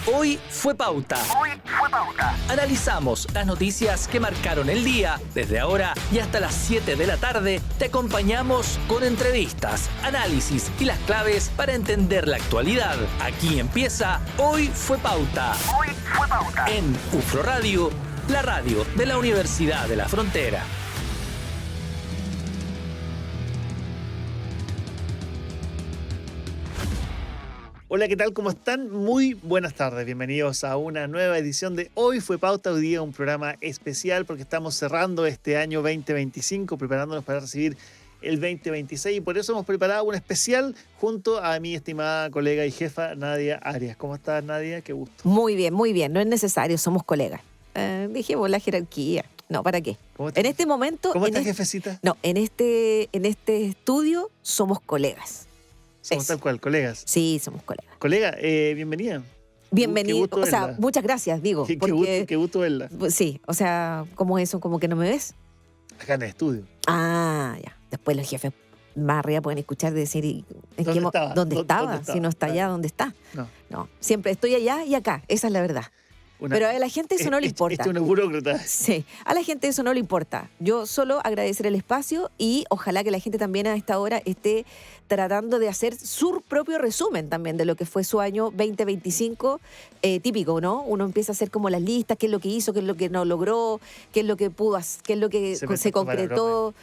Hoy fue pauta. Analizamos las noticias que marcaron el día. Desde ahora y hasta las 7 de la tarde te acompañamos con entrevistas, análisis y las claves para entender la actualidad. Aquí empieza Hoy fue pauta. En UFRO Radio, la radio de la Universidad de la Frontera. Hola, ¿qué tal? ¿Cómo están? Muy buenas tardes. Bienvenidos a una nueva edición de Hoy fue pauta. Hoy día un programa especial porque estamos cerrando este año 2025, preparándonos para recibir el 2026 y por eso hemos preparado un especial junto a mi estimada colega y jefa Nadia Arias. ¿Cómo estás, Nadia? Qué gusto. Muy bien, muy bien. No es necesario, somos colegas. Dijimos la jerarquía. No, ¿para qué? En este momento... ¿Cómo estás, jefecita? No, en este estudio somos colegas. Somos tal cual, colegas. Sí, somos colegas. Colega, bienvenida. Bienvenido. O sea, muchas gracias, digo. Qué gusto verla. Sí, o sea, ¿cómo es eso? ¿Cómo que no me ves? Acá en el estudio. Ah, ya. Después los jefes más arriba pueden escuchar decir ¿Dónde estaba? Si no está allá, ¿dónde está? No. Siempre estoy allá y acá. Esa es la verdad. Pero a la gente eso no le importa. Es una burócrata. Sí, a la gente eso no le importa. Yo solo agradecer el espacio y ojalá que la gente también a esta hora esté tratando de hacer su propio resumen también de lo que fue su año 2025, típico, ¿no? Uno empieza a hacer como las listas, qué es lo que hizo, qué es lo que no logró, qué es lo que pudo hacer, qué es lo que se concretó,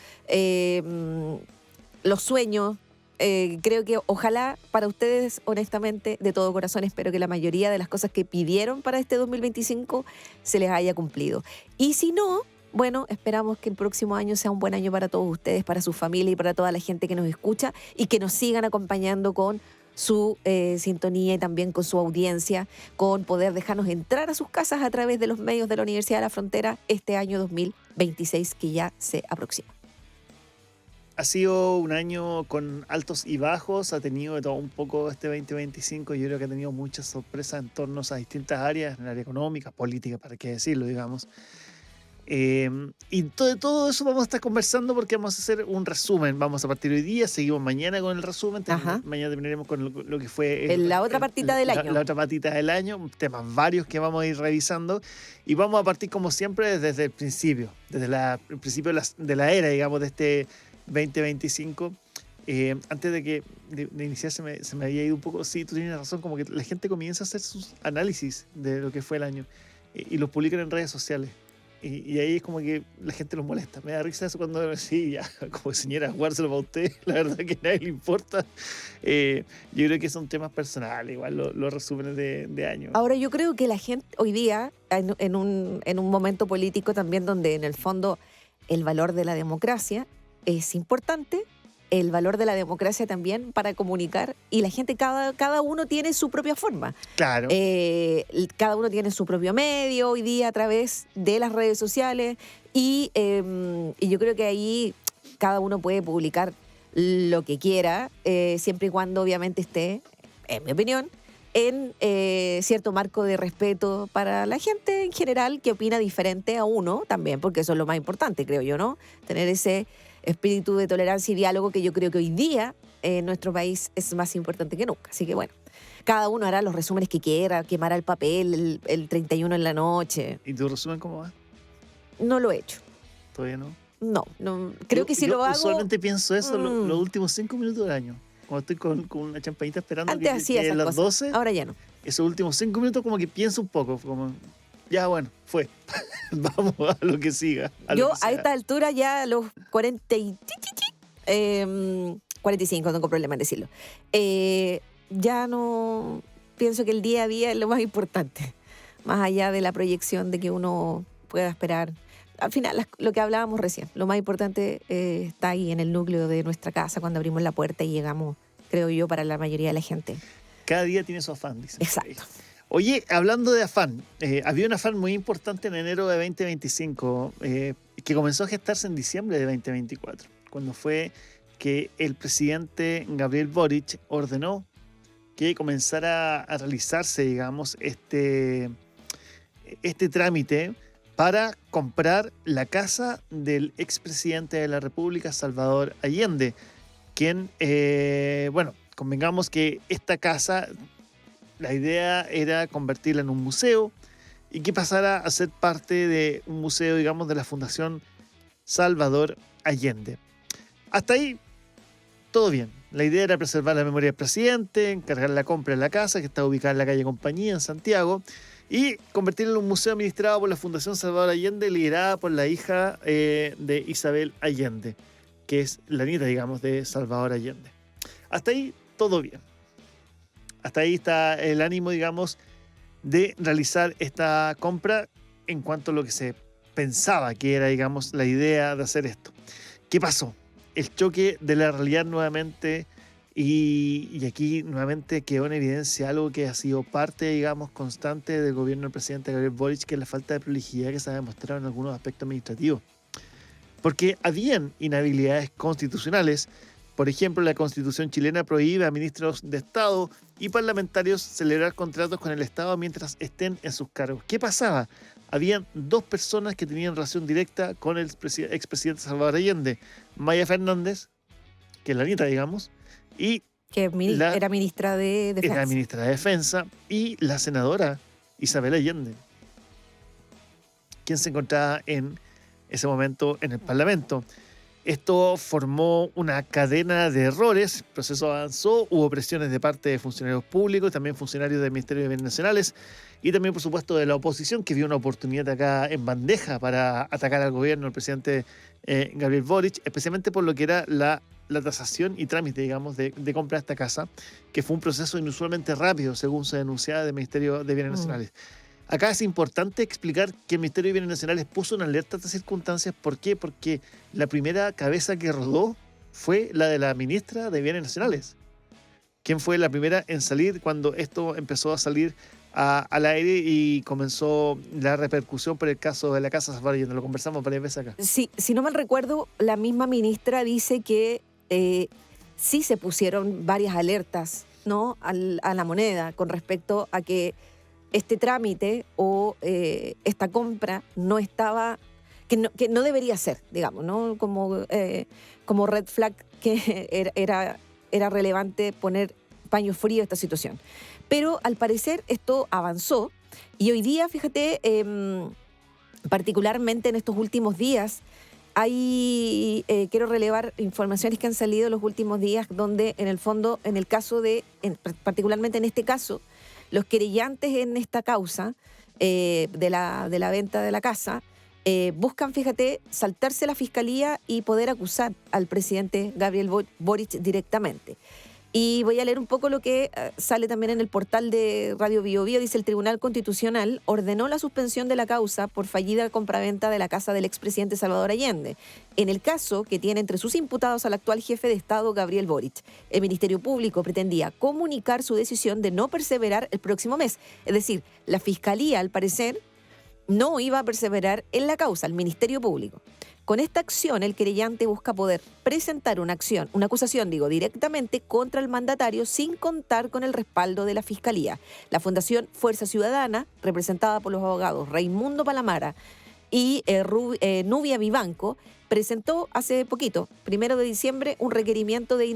los sueños. Creo que ojalá para ustedes, honestamente, de todo corazón, espero que la mayoría de las cosas que pidieron para este 2025 se les haya cumplido. Y si no, bueno, esperamos que el próximo año sea un buen año para todos ustedes, para su familia y para toda la gente que nos escucha y que nos sigan acompañando con su sintonía y también con su audiencia, con poder dejarnos entrar a sus casas a través de los medios de la Universidad de la Frontera este año 2026 que ya se aproxima. Ha sido un año con altos y bajos, ha tenido de todo un poco este 2025. Yo creo que ha tenido muchas sorpresas en torno a distintas áreas, en el área económica, política, para qué decirlo, digamos. Y de todo eso vamos a estar conversando porque vamos a hacer un resumen. Vamos a partir hoy día, seguimos mañana con el resumen. Mañana terminaremos con lo que fue la otra patita del año. La otra patita del año, temas varios que vamos a ir revisando. Y vamos a partir, como siempre, desde el principio, desde el principio de la era, digamos, de este 2025. Antes de iniciar se me había ido un poco. Sí, tú tienes razón, como que la gente comienza a hacer sus análisis de lo que fue el año y los publican en redes sociales y ahí es como que la gente los molesta. Me da risa eso cuando sí, ya, como señora, guárdeselo para usted, la verdad que a nadie le importa. Yo creo que son temas personales, igual los resúmenes de año. Ahora, yo creo que la gente hoy día, en un momento político también donde en el fondo el valor de la democracia es importante, el valor de la democracia también para comunicar, y la gente, cada uno tiene su propia forma. Claro. Cada uno tiene su propio medio hoy día a través de las redes sociales y yo creo que ahí cada uno puede publicar lo que quiera, siempre y cuando obviamente esté, en mi opinión, en cierto marco de respeto para la gente en general que opina diferente a uno también, porque eso es lo más importante, creo yo, ¿no? Tener ese espíritu de tolerancia y diálogo que yo creo que hoy día en nuestro país es más importante que nunca. Así que bueno, cada uno hará los resúmenes que quiera, quemará el papel el 31 en la noche. ¿Y tu resumen cómo va? No lo he hecho. ¿Todavía no? No, creo que si lo hago... Usualmente pienso eso los últimos 5 minutos del año. Cuando estoy con una champañita esperando Antes hacía esas las cosas. 12. Ahora ya no. Esos últimos 5 minutos como que pienso un poco, como... Ya, bueno, fue. Vamos a lo que siga. Yo a esta altura ya a los 45, no tengo problema en decirlo. Ya no pienso que el día a día es lo más importante. Más allá de la proyección de que uno pueda esperar. Al final, lo que hablábamos recién, lo más importante está ahí en el núcleo de nuestra casa cuando abrimos la puerta y llegamos, creo yo, para la mayoría de la gente. Cada día tiene su afán, dicen. Exacto. Oye, hablando de afán, había un afán muy importante en enero de 2025 que comenzó a gestarse en diciembre de 2024, cuando fue que el presidente Gabriel Boric ordenó que comenzara a realizarse, digamos, este trámite para comprar la casa del expresidente de la República, Salvador Allende, quien, bueno, convengamos que esta casa La idea era convertirla en un museo y que pasara a ser parte de un museo, digamos, de la Fundación Salvador Allende. Hasta ahí, todo bien. La idea era preservar la memoria del presidente, encargar la compra de la casa, que está ubicada en la calle Compañía, en Santiago, y convertirlo en un museo administrado por la Fundación Salvador Allende, liderada por la hija de Isabel Allende, que es la nieta, digamos, de Salvador Allende. Hasta ahí, todo bien. Hasta ahí está el ánimo, digamos, de realizar esta compra en cuanto a lo que se pensaba que era, digamos, la idea de hacer esto. ¿Qué pasó? El choque de la realidad nuevamente, y aquí nuevamente quedó en evidencia algo que ha sido parte, digamos, constante del gobierno del presidente Gabriel Boric, que es la falta de prolijidad que se ha demostrado en algunos aspectos administrativos. Porque habían inhabilidades constitucionales. Por ejemplo, la Constitución chilena prohíbe a ministros de Estado y parlamentarios celebrar contratos con el Estado mientras estén en sus cargos. ¿Qué pasaba? Habían dos personas que tenían relación directa con el expresidente Salvador Allende. Maya Fernández, que es la nieta, digamos, y Que era ministra de Defensa. era ministra de Defensa, y la senadora Isabel Allende, quien se encontraba en ese momento en el Parlamento. Esto formó una cadena de errores, el proceso avanzó, hubo presiones de parte de funcionarios públicos, también funcionarios del Ministerio de Bienes Nacionales y también, por supuesto, de la oposición, que vio una oportunidad acá en bandeja para atacar al gobierno del presidente Gabriel Boric, especialmente por lo que era la tasación y trámite, digamos, de compra de esta casa, que fue un proceso inusualmente rápido, según se denunciaba del Ministerio de Bienes Nacionales. Acá es importante explicar que el Ministerio de Bienes Nacionales puso en alerta estas circunstancias. ¿Por qué? Porque la primera cabeza que rodó fue la de la ministra de Bienes Nacionales, quien fue la primera en salir cuando esto empezó a salir al aire y comenzó la repercusión por el caso de la Casa Salvador Allende. Lo conversamos varias veces acá. Sí, si no mal recuerdo, la misma ministra dice que sí se pusieron varias alertas, ¿no?, a la moneda con respecto a que este trámite o esta compra no estaba, que no debería ser, digamos, ¿no? Como red flag, que era relevante poner paño frío a esta situación. Pero al parecer esto avanzó y hoy día, fíjate, particularmente en estos últimos días, quiero relevar informaciones que han salido en los últimos días donde en el fondo, en el caso particularmente en este caso, los querellantes en esta causa de la venta de la casa buscan, fíjate, saltarse la fiscalía y poder acusar al presidente Gabriel Boric directamente. Y voy a leer un poco lo que sale también en el portal de Radio Bio Bio. Dice: el Tribunal Constitucional ordenó la suspensión de la causa por fallida compraventa de la casa del expresidente Salvador Allende, en el caso que tiene entre sus imputados al actual jefe de Estado, Gabriel Boric. El Ministerio Público pretendía comunicar su decisión de no perseverar el próximo mes. Es decir, la Fiscalía, al parecer, no iba a perseverar en la causa, el Ministerio Público. Con esta acción, el querellante busca poder presentar una acusación, directamente contra el mandatario sin contar con el respaldo de la Fiscalía. La Fundación Fuerza Ciudadana, representada por los abogados Raimundo Palamara y Nubia Vivanco, presentó hace poquito, 1 de diciembre, un requerimiento de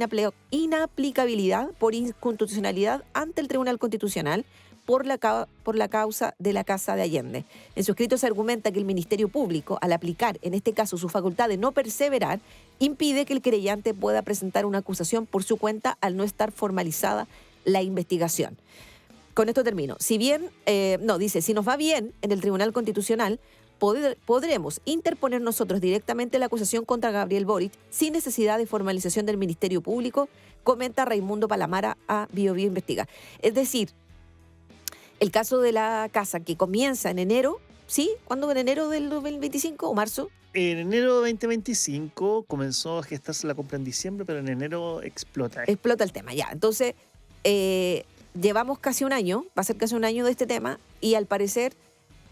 inaplicabilidad por inconstitucionalidad ante el Tribunal Constitucional por la causa de la Casa de Allende. En su escrito se argumenta que el Ministerio Público, al aplicar en este caso su facultad de no perseverar, impide que el querellante pueda presentar una acusación por su cuenta al no estar formalizada la investigación. Con esto termino. Si nos va bien en el Tribunal Constitucional, podremos interponer nosotros directamente la acusación contra Gabriel Boric sin necesidad de formalización del Ministerio Público, comenta Raimundo Palamara a Bio Bio Investiga. Es decir, el caso de la casa que comienza en enero, ¿sí? ¿Cuándo? ¿En enero del 2025 o marzo? En enero de 2025 comenzó a gestarse la compra en diciembre, pero en enero explota. Explota el tema, ya. Entonces, llevamos casi un año, va a ser casi un año de este tema, y al parecer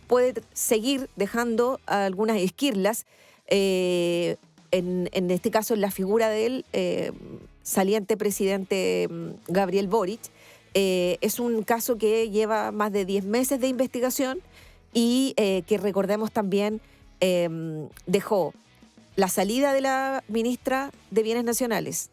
puede seguir dejando algunas esquirlas, en este caso en la figura del saliente presidente Gabriel Boric. Es un caso que lleva más de 10 meses de investigación y que, recordemos también, dejó la salida de la ministra de Bienes Nacionales,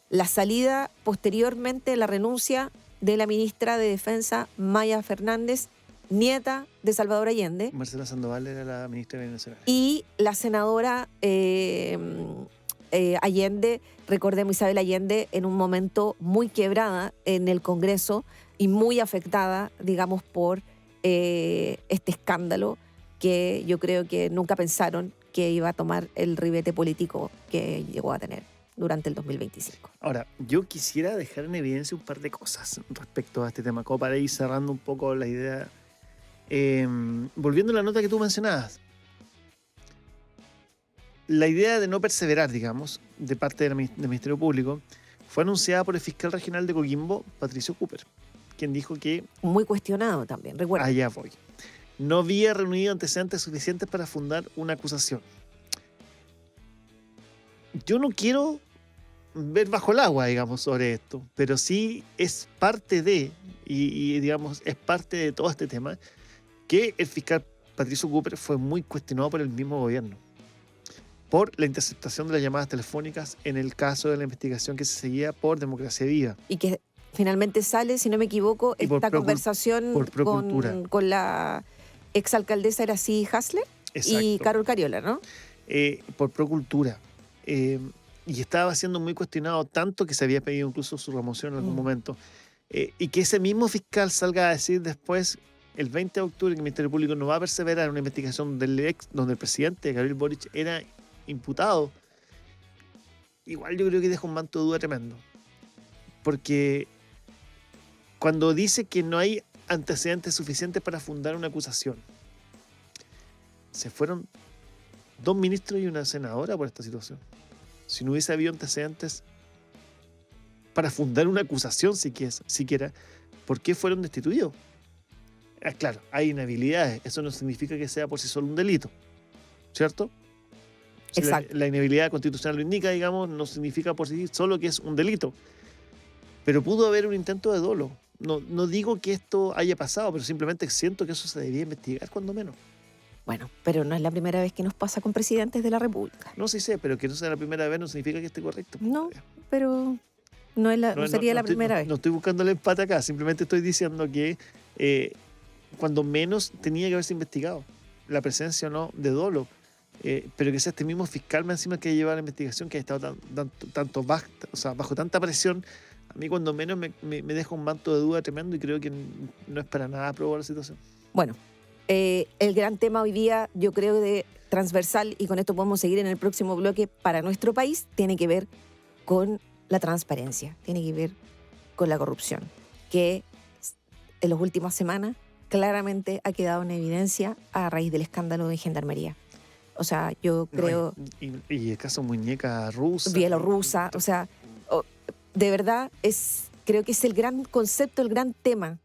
la salida posteriormente, la renuncia de la ministra de Defensa, Maya Fernández, nieta de Salvador Allende, Marcela Sandoval era la ministra de Venezuela. y la senadora Allende, recordemos Isabel Allende, en un momento muy quebrada en el Congreso y muy afectada, digamos, por este escándalo que yo creo que nunca pensaron que iba a tomar el ribete político que llegó a tener durante el 2025. Ahora, yo quisiera dejar en evidencia un par de cosas respecto a este tema, como para ir cerrando un poco la idea. Volviendo a la nota que tú mencionabas, la idea de no perseverar, digamos, de parte del Ministerio Público, fue anunciada por el fiscal regional de Coquimbo, Patricio Cooper, quien dijo que, Muy cuestionado también, recuerda. allá voy, no había reunido antecedentes suficientes para fundar una acusación. Yo no quiero ver bajo el agua, digamos, sobre esto, pero sí es parte de, y digamos, es parte de todo este tema, que el fiscal Patricio Cooper fue muy cuestionado por el mismo gobierno por la interceptación de las llamadas telefónicas en el caso de la investigación que se seguía por Democracia Viva. Y que finalmente sale, si no me equivoco, Y por esta conversación por Procultura. con la exalcaldesa Arací Hasler y Exacto. Carol Cariola, ¿no? Por Procultura. Y estaba siendo muy cuestionado, tanto que se había pedido incluso su remoción en algún momento. Y que ese mismo fiscal salga a decir después, el 20 de octubre, que el Ministerio Público no va a perseverar en una investigación donde el presidente Gabriel Boric era imputado. Igual yo creo que deja un manto de duda tremendo. Porque cuando dice que no hay antecedentes suficientes para fundar una acusación, se fueron 2 ministros y una senadora por esta situación. Si no hubiese habido antecedentes para fundar una acusación siquiera, ¿por qué fueron destituidos? Claro, hay inhabilidades. Eso no significa que sea por sí solo un delito, ¿cierto? Si Exacto. la inhabilidad constitucional lo indica, digamos, no significa por sí solo que es un delito. Pero pudo haber un intento de dolo. No digo que esto haya pasado, pero simplemente siento que eso se debería investigar cuando menos. Bueno, pero no es la primera vez que nos pasa con presidentes de la República. No, sí sé, pero que no sea la primera vez no significa que esté correcto. No, pero no, no sería la primera vez. No estoy buscando el empate acá, simplemente estoy diciendo que cuando menos tenía que haberse investigado la presencia o no de dolo, pero que sea este mismo fiscal más encima que lleva la investigación, que ha estado bajo tanta presión, a mí cuando menos me deja un manto de duda tremendo y creo que no es para nada aprobar la situación. Bueno, el gran tema hoy día, yo creo, de transversal, y con esto podemos seguir en el próximo bloque, para nuestro país, tiene que ver con la transparencia, tiene que ver con la corrupción, que en las últimas semanas claramente ha quedado en evidencia a raíz del escándalo de Gendarmería. O sea, yo creo... Y el caso muñeca rusa. Bielorrusa, o sea, de verdad creo que es el gran concepto, el gran tema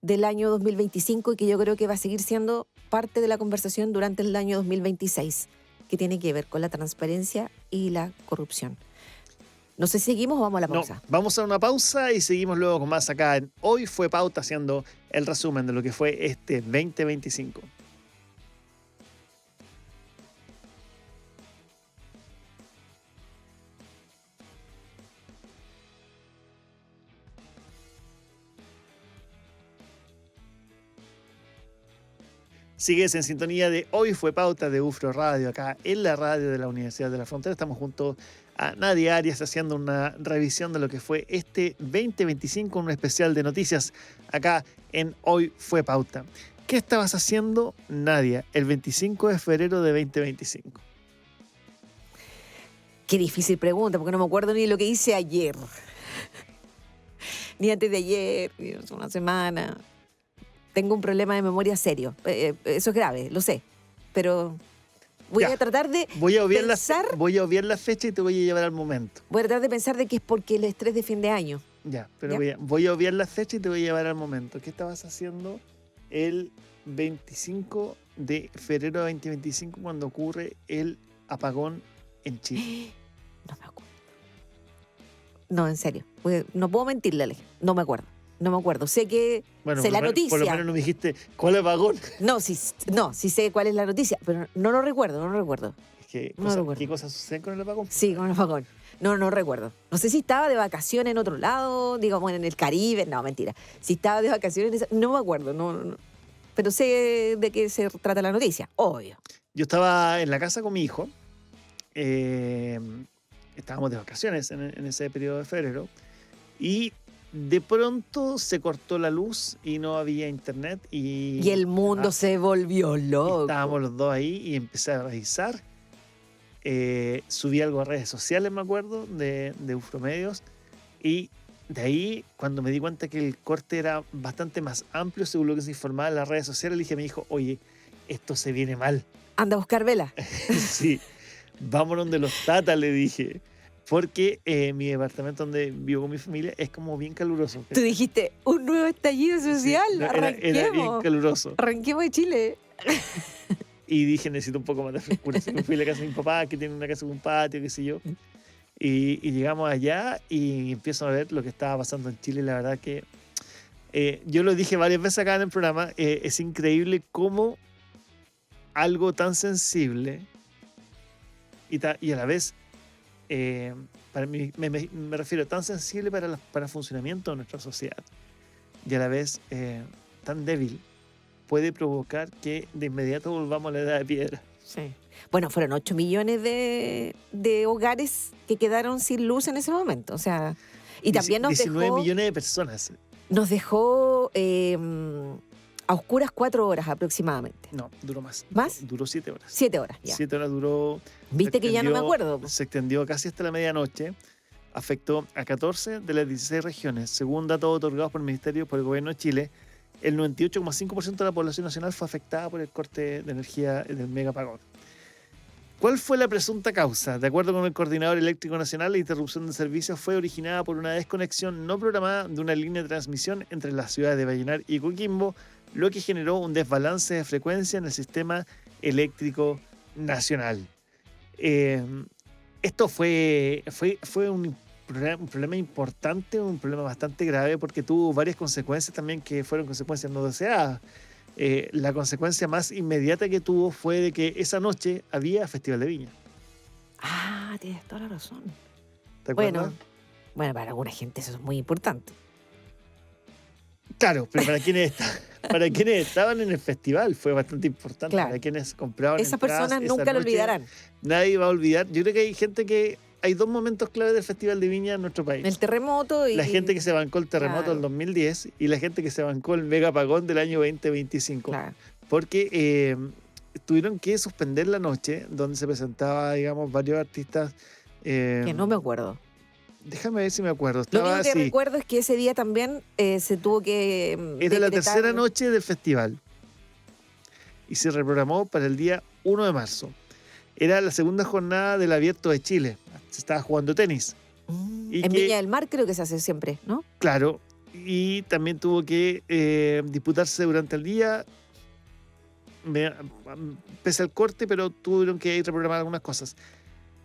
del año 2025 y que yo creo que va a seguir siendo parte de la conversación durante el año 2026, que tiene que ver con la transparencia y la corrupción. No sé si seguimos o vamos a la pausa. No, vamos a una pausa y seguimos luego con más acá en Hoy Fue Pauta, haciendo el resumen de lo que fue este 2025. Sigues en sintonía de Hoy Fue Pauta de UFRO Radio, acá en la radio de la Universidad de la Frontera. Estamos junto a Nadia Arias haciendo una revisión de lo que fue este 2025, un especial de noticias acá en Hoy Fue Pauta. ¿Qué estabas haciendo, Nadia, el 25 de febrero de 2025? Qué difícil pregunta, porque no me acuerdo ni lo que hice ayer. Ni antes de ayer, ni hace una semana. Tengo un problema de memoria serio. Eso es grave, lo sé. Pero voy a tratar de voy a obviar la fecha y te voy a llevar al momento. Voy a tratar de pensar de que es porque el estrés de fin de año. Ya, pero voy a obviar la fecha y te voy a llevar al momento. ¿Qué estabas haciendo el 25 de febrero de 2025 cuando ocurre el apagón en Chile? No me acuerdo. No, en serio. No puedo mentirle, Ale. No me acuerdo. No me acuerdo. Sé que sé la noticia. Por lo menos no me dijiste cuál apagón. No, sí sé cuál es la noticia, pero no lo recuerdo. Es que No recuerdo. ¿qué cosas suceden con el apagón? Sí, con el apagón. No recuerdo. No sé si estaba de vacaciones en otro lado, digamos en el Caribe. No, mentira. Si estaba de vacaciones, no me acuerdo. No. Pero sé de qué se trata la noticia, obvio. Yo estaba en la casa con mi hijo. Estábamos de vacaciones en ese periodo de febrero. Y de pronto se cortó la luz y no había internet. Y el mundo se volvió loco. Estábamos los dos ahí y empecé a revisar. Subí algo a redes sociales, me acuerdo, de Eufromedios. Y de ahí, cuando me di cuenta que el corte era bastante más amplio, según lo que se informaba en las redes sociales, le dije a mi hijo, oye, esto se viene mal. Anda a buscar vela. Sí, vámonos de los tatas, le dije. Porque mi departamento donde vivo con mi familia es como bien caluroso. Tú dijiste, un nuevo estallido social, Sí, no, arranquemos. era bien caluroso. Arranquemos de Chile. Y dije, necesito un poco más de frescura. Así que fui a la casa de mi papá, que tiene una casa con un patio, qué sé yo. Y llegamos allá y empiezo a ver lo que estaba pasando en Chile. La verdad que yo lo dije varias veces acá en el programa, es increíble cómo algo tan sensible y a la vez, para mí, me refiero tan sensible para el funcionamiento de nuestra sociedad y a la vez tan débil, puede provocar que de inmediato volvamos a la edad de piedra. Sí. Bueno, fueron 8 millones de hogares que quedaron sin luz en ese momento. O sea, y también nos 19 dejó... millones de personas. Nos dejó a oscuras 4 horas aproximadamente. No, duró más. ¿Más? Duró 7 horas. 7 horas, ya. 7 horas duró. Viste que ya no me acuerdo. Se extendió casi hasta la medianoche. Afectó a 14 de las 16 regiones. Según datos otorgados por el gobierno de Chile, el 98,5% de la población nacional fue afectada por el corte de energía del mega apagón. ¿Cuál fue la presunta causa? De acuerdo con el Coordinador Eléctrico Nacional, la interrupción del servicio fue originada por una desconexión no programada de una línea de transmisión entre las ciudades de Vallenar y Coquimbo, lo que generó un desbalance de frecuencia en el sistema eléctrico nacional. Esto fue un problema importante, un problema bastante grave, porque tuvo varias consecuencias también que fueron consecuencias no deseadas. La consecuencia más inmediata que tuvo fue de que esa noche había Festival de Viña. Ah, tienes toda la razón. ¿Te acuerdas? Bueno, para alguna gente eso es muy importante. Claro, pero para quienes estaban en el festival fue bastante importante. Claro. Para quienes compraban Esas entradas personas esa nunca lo noche, olvidarán. Nadie va a olvidar. Yo creo que hay gente que... Hay dos momentos clave del Festival de Viña en nuestro país. El terremoto y... La gente que se bancó el terremoto Claro. del 2010 y la gente que se bancó el mega apagón del año 2025. Claro. Porque tuvieron que suspender la noche donde se presentaba, digamos, varios artistas. Que no me acuerdo. Déjame ver si me acuerdo. Lo Estaba único que así. recuerdo es que ese día también se tuvo que Era la decretar- tercera noche del festival. Y se reprogramó para el día 1 de marzo. Era la segunda jornada del Abierto de Chile. Se estaba jugando tenis. Y en que- Viña del Mar creo que se hace siempre, ¿no? Claro. Y también tuvo que disputarse durante el día. Pese al corte, pero tuvieron que reprogramar algunas cosas.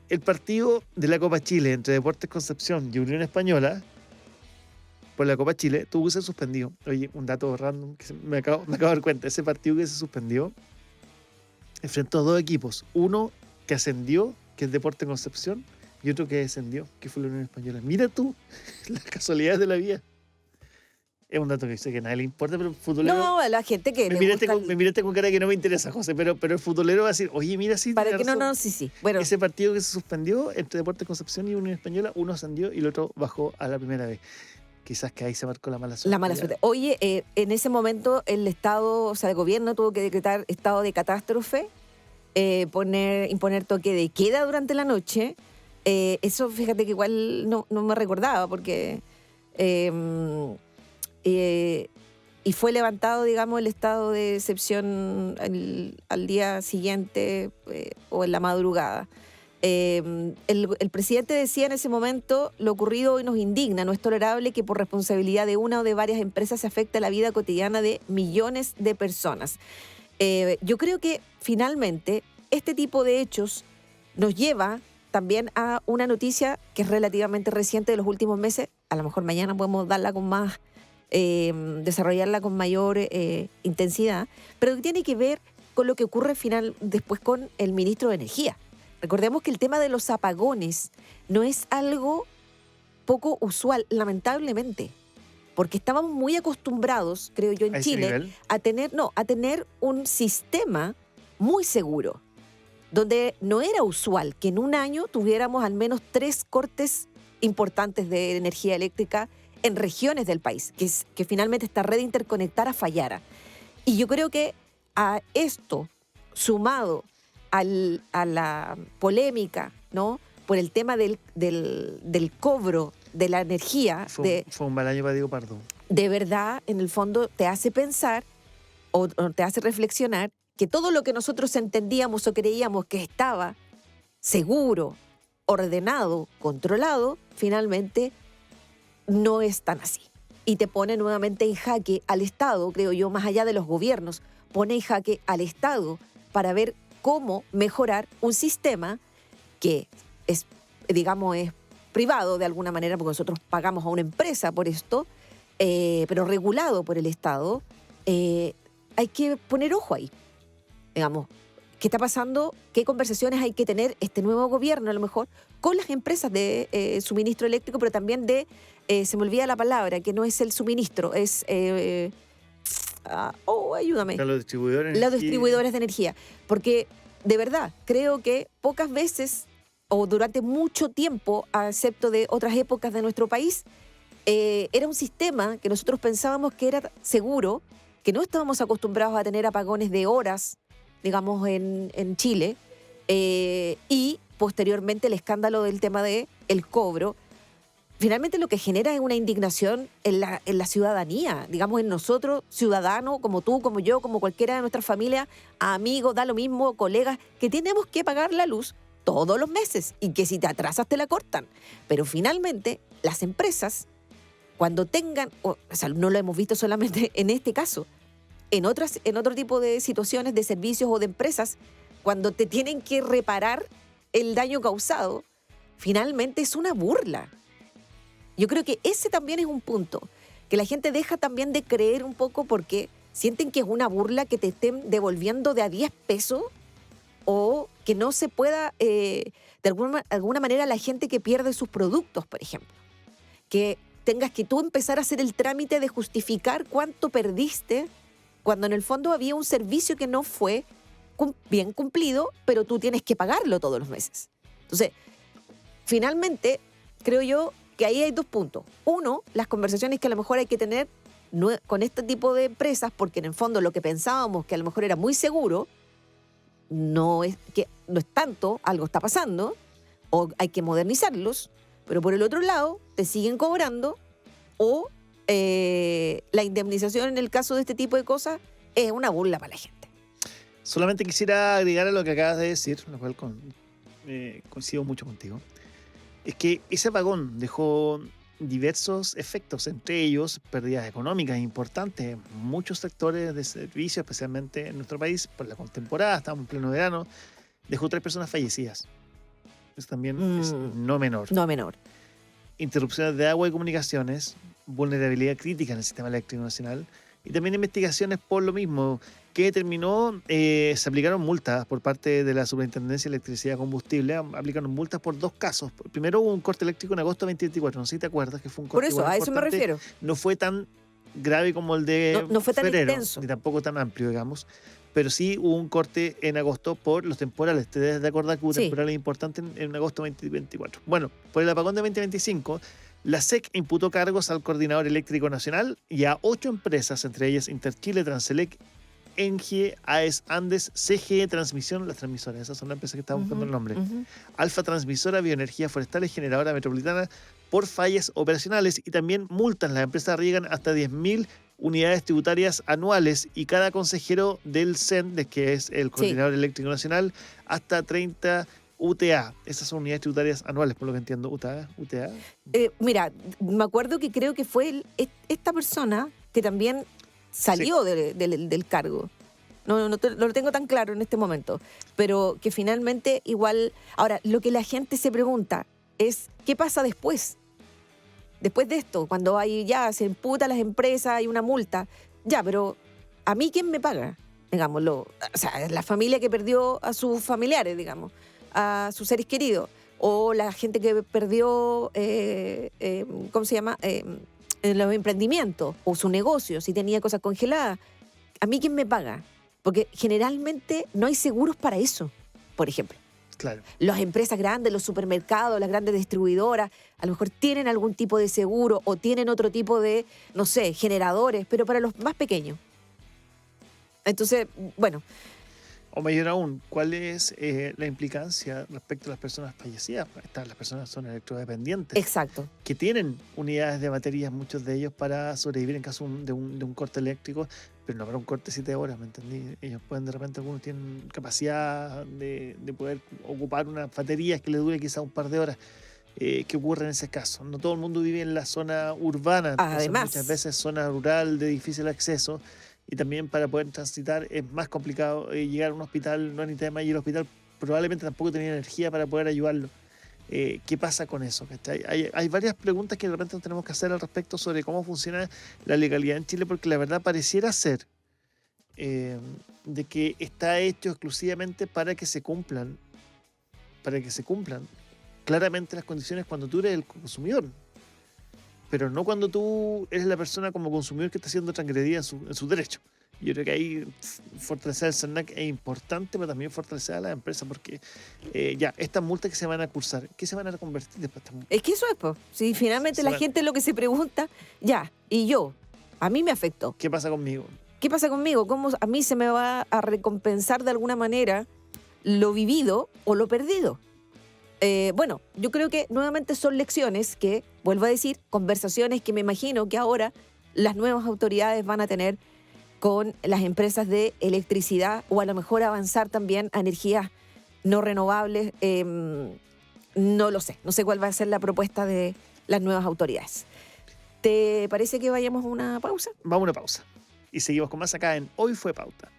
El partido de la Copa Chile entre Deportes Concepción y Unión Española por la Copa Chile tuvo que ser suspendido. Oye, un dato random que me acabo de dar cuenta. Ese partido que se suspendió enfrentó a dos equipos. Uno que ascendió, que es Deportes Concepción, y otro que descendió, que fue la Unión Española. Mira tú, las casualidades de la vida. Es un dato que sé que a nadie le importa, pero el futbolero... No, a la gente que me, le miraste gusta con, me miraste con cara que no me interesa, José, pero el futbolero va a decir, oye, mira, sí, para tiene que no, razón. no, sí. Bueno, Ese partido que se suspendió entre Deportes Concepción y Unión Española, uno ascendió y el otro bajó a la primera vez. Quizás que ahí se marcó la mala suerte. la mala ya. suerte. Oye, en ese momento el Estado, o sea, el gobierno tuvo que decretar estado de catástrofe, imponer toque de queda durante la noche. Eso, fíjate que igual no me recordaba, porque... y fue levantado, digamos, el estado de excepción al día siguiente o en la madrugada. El presidente decía en ese momento, lo ocurrido hoy nos indigna, no es tolerable que por responsabilidad de una o de varias empresas se afecte la vida cotidiana de millones de personas. Yo creo que finalmente este tipo de hechos nos lleva también a una noticia que es relativamente reciente de los últimos meses. A lo mejor mañana podemos darla con más, desarrollarla con mayor intensidad, pero que tiene que ver con lo que ocurre después con el ministro de Energía. Recordemos que el tema de los apagones no es algo poco usual, lamentablemente, porque estábamos muy acostumbrados, creo yo, en a ese Chile, nivel. a tener un sistema muy seguro, donde no era usual que en un año tuviéramos al menos 3 cortes importantes de energía eléctrica en regiones del país, que finalmente esta red interconectada fallara. Y yo creo que a esto, sumado a la polémica, ¿no?, por el tema del cobro de la energía, Fue un mal año para Diego Pardo. de verdad, en el fondo, te hace pensar o te hace reflexionar que todo lo que nosotros entendíamos o creíamos que estaba seguro, ordenado, controlado, finalmente no es tan así. Y te pone nuevamente en jaque al Estado, creo yo, más allá de los gobiernos, pone en jaque al Estado para ver cómo mejorar un sistema que es, digamos, es privado de alguna manera, porque nosotros pagamos a una empresa por esto, pero regulado por el Estado. Hay que poner ojo ahí, digamos, qué está pasando, qué conversaciones hay que tener este nuevo gobierno, a lo mejor, con las empresas de suministro eléctrico, pero también se me olvida la palabra, que no es el suministro, es... ayúdame. Los distribuidores. Los distribuidores de energía. Porque, de verdad, creo que pocas veces o durante mucho tiempo, excepto de otras épocas de nuestro país, era un sistema que nosotros pensábamos que era seguro, que no estábamos acostumbrados a tener apagones de horas, digamos, en Chile, y posteriormente el escándalo del tema del cobro. Finalmente lo que genera es una indignación en la ciudadanía, digamos, en nosotros, ciudadanos, como tú, como yo, como cualquiera de nuestras familias, amigos, da lo mismo, colegas, que tenemos que pagar la luz todos los meses y que si te atrasas te la cortan. Pero finalmente las empresas, cuando tengan, o sea, no lo hemos visto solamente en este caso, en otro tipo de situaciones de servicios o de empresas, cuando te tienen que reparar el daño causado, finalmente es una burla. Yo creo que ese también es un punto, que la gente deja también de creer un poco porque sienten que es una burla que te estén devolviendo de a 10 pesos o que no se pueda, de alguna manera, la gente que pierde sus productos, por ejemplo. Que tengas que tú empezar a hacer el trámite de justificar cuánto perdiste cuando en el fondo había un servicio que no fue bien cumplido, pero tú tienes que pagarlo todos los meses. Entonces, finalmente, creo yo que ahí hay 2 puntos. Uno, las conversaciones que a lo mejor hay que tener con este tipo de empresas, porque en el fondo lo que pensábamos que a lo mejor era muy seguro, no es tanto, algo está pasando, o hay que modernizarlos, pero por el otro lado te siguen cobrando, o la indemnización en el caso de este tipo de cosas es una burla para la gente. Solamente quisiera agregar a lo que acabas de decir, lo cual coincido mucho contigo, es que ese apagón dejó diversos efectos, entre ellos pérdidas económicas importantes en muchos sectores de servicio, especialmente en nuestro país, por la temporada, estamos en pleno verano, dejó 3 personas fallecidas. Eso también es no menor. No menor. Interrupciones de agua y comunicaciones, vulnerabilidad crítica en el sistema eléctrico nacional y también investigaciones por lo mismo, que determinó, se aplicaron multas por parte de la Superintendencia de Electricidad y Combustible, aplicaron multas por 2 casos. Primero hubo un corte eléctrico en agosto de 2024, no sé si te acuerdas que fue un corte. Por eso, a eso me refiero. No fue tan grave como el de no fue tan febrero, intenso. ni tampoco tan amplio, digamos. Pero sí hubo un corte en agosto por los temporales. ¿Te debes de acordar que hubo temporales importantes en agosto de 2024? Bueno, por el apagón de 2025, la SEC imputó cargos al Coordinador Eléctrico Nacional y a 8 empresas, entre ellas Interchile, Transelec, ENGIE, AES Andes, CGE Transmisión, las transmisoras, esas son las empresas que estaban buscando el nombre, Alfa Transmisora, Bioenergía Forestales, Generadora Metropolitana, por fallas operacionales, y también multas. Las empresas riegan hasta 10.000 unidades tributarias anuales y cada consejero del CEN, que es el Coordinador Eléctrico Nacional, hasta 30 UTA. Esas son unidades tributarias anuales, por lo que entiendo. UTA. Mira, me acuerdo que creo que fue esta persona que también salió del cargo. No lo tengo tan claro en este momento, pero que finalmente igual... Ahora, lo que la gente se pregunta es, ¿qué pasa después? Después de esto, cuando se imputa a las empresas, hay una multa, pero ¿a mí quién me paga? Digámoslo, o sea, la familia que perdió a sus familiares, digamos. a sus seres queridos, o la gente que perdió, ¿cómo se llama? Los emprendimientos, o su negocio, si tenía cosas congeladas. ¿A mí quién me paga? Porque generalmente no hay seguros para eso, por ejemplo. Claro. Las empresas grandes, los supermercados, las grandes distribuidoras, a lo mejor tienen algún tipo de seguro o tienen otro tipo de, no sé, generadores, pero para los más pequeños. Entonces, bueno, O mayor aún, ¿cuál es la implicancia respecto a las personas fallecidas? Las personas son electrodependientes, exacto. que tienen unidades de baterías, muchos de ellos, para sobrevivir en caso de un corte eléctrico, pero no para un corte de 7 horas, ¿me entendí? Ellos pueden, de repente, algunos tienen capacidad de poder ocupar unas baterías que le dure quizá un par de horas. ¿Qué ocurre en ese caso? No todo el mundo vive en la zona urbana, entonces Además. muchas veces zona rural de difícil acceso, y también para poder transitar es más complicado llegar a un hospital, no es ni tema, y el hospital probablemente tampoco tenía energía para poder ayudarlo. ¿Qué pasa con eso? ¿Cachai? Hay varias preguntas que de repente nos tenemos que hacer al respecto sobre cómo funciona la legalidad en Chile, porque la verdad pareciera ser de que está hecho exclusivamente para que se cumplan claramente las condiciones cuando tú eres el consumidor, pero no cuando tú eres la persona como consumidor que está siendo transgredida en su derecho. Yo creo que ahí fortalecer el SERNAC es importante, pero también fortalecer a las empresas, porque ya, estas multas que se van a cursar, ¿qué se van a convertir después? Es que eso es, pues. Si finalmente la gente lo que se pregunta, ya, y yo, a mí me afectó. ¿Qué pasa conmigo? ¿Qué pasa conmigo? ¿Cómo a mí se me va a recompensar de alguna manera lo vivido o lo perdido? Bueno, yo creo que nuevamente son lecciones que, vuelvo a decir, conversaciones que me imagino que ahora las nuevas autoridades van a tener con las empresas de electricidad, o a lo mejor avanzar también a energías no renovables. No lo sé, no sé cuál va a ser la propuesta de las nuevas autoridades. ¿Te parece que vayamos a una pausa? Vamos a una pausa y seguimos con más acá en Hoy Fue Pauta.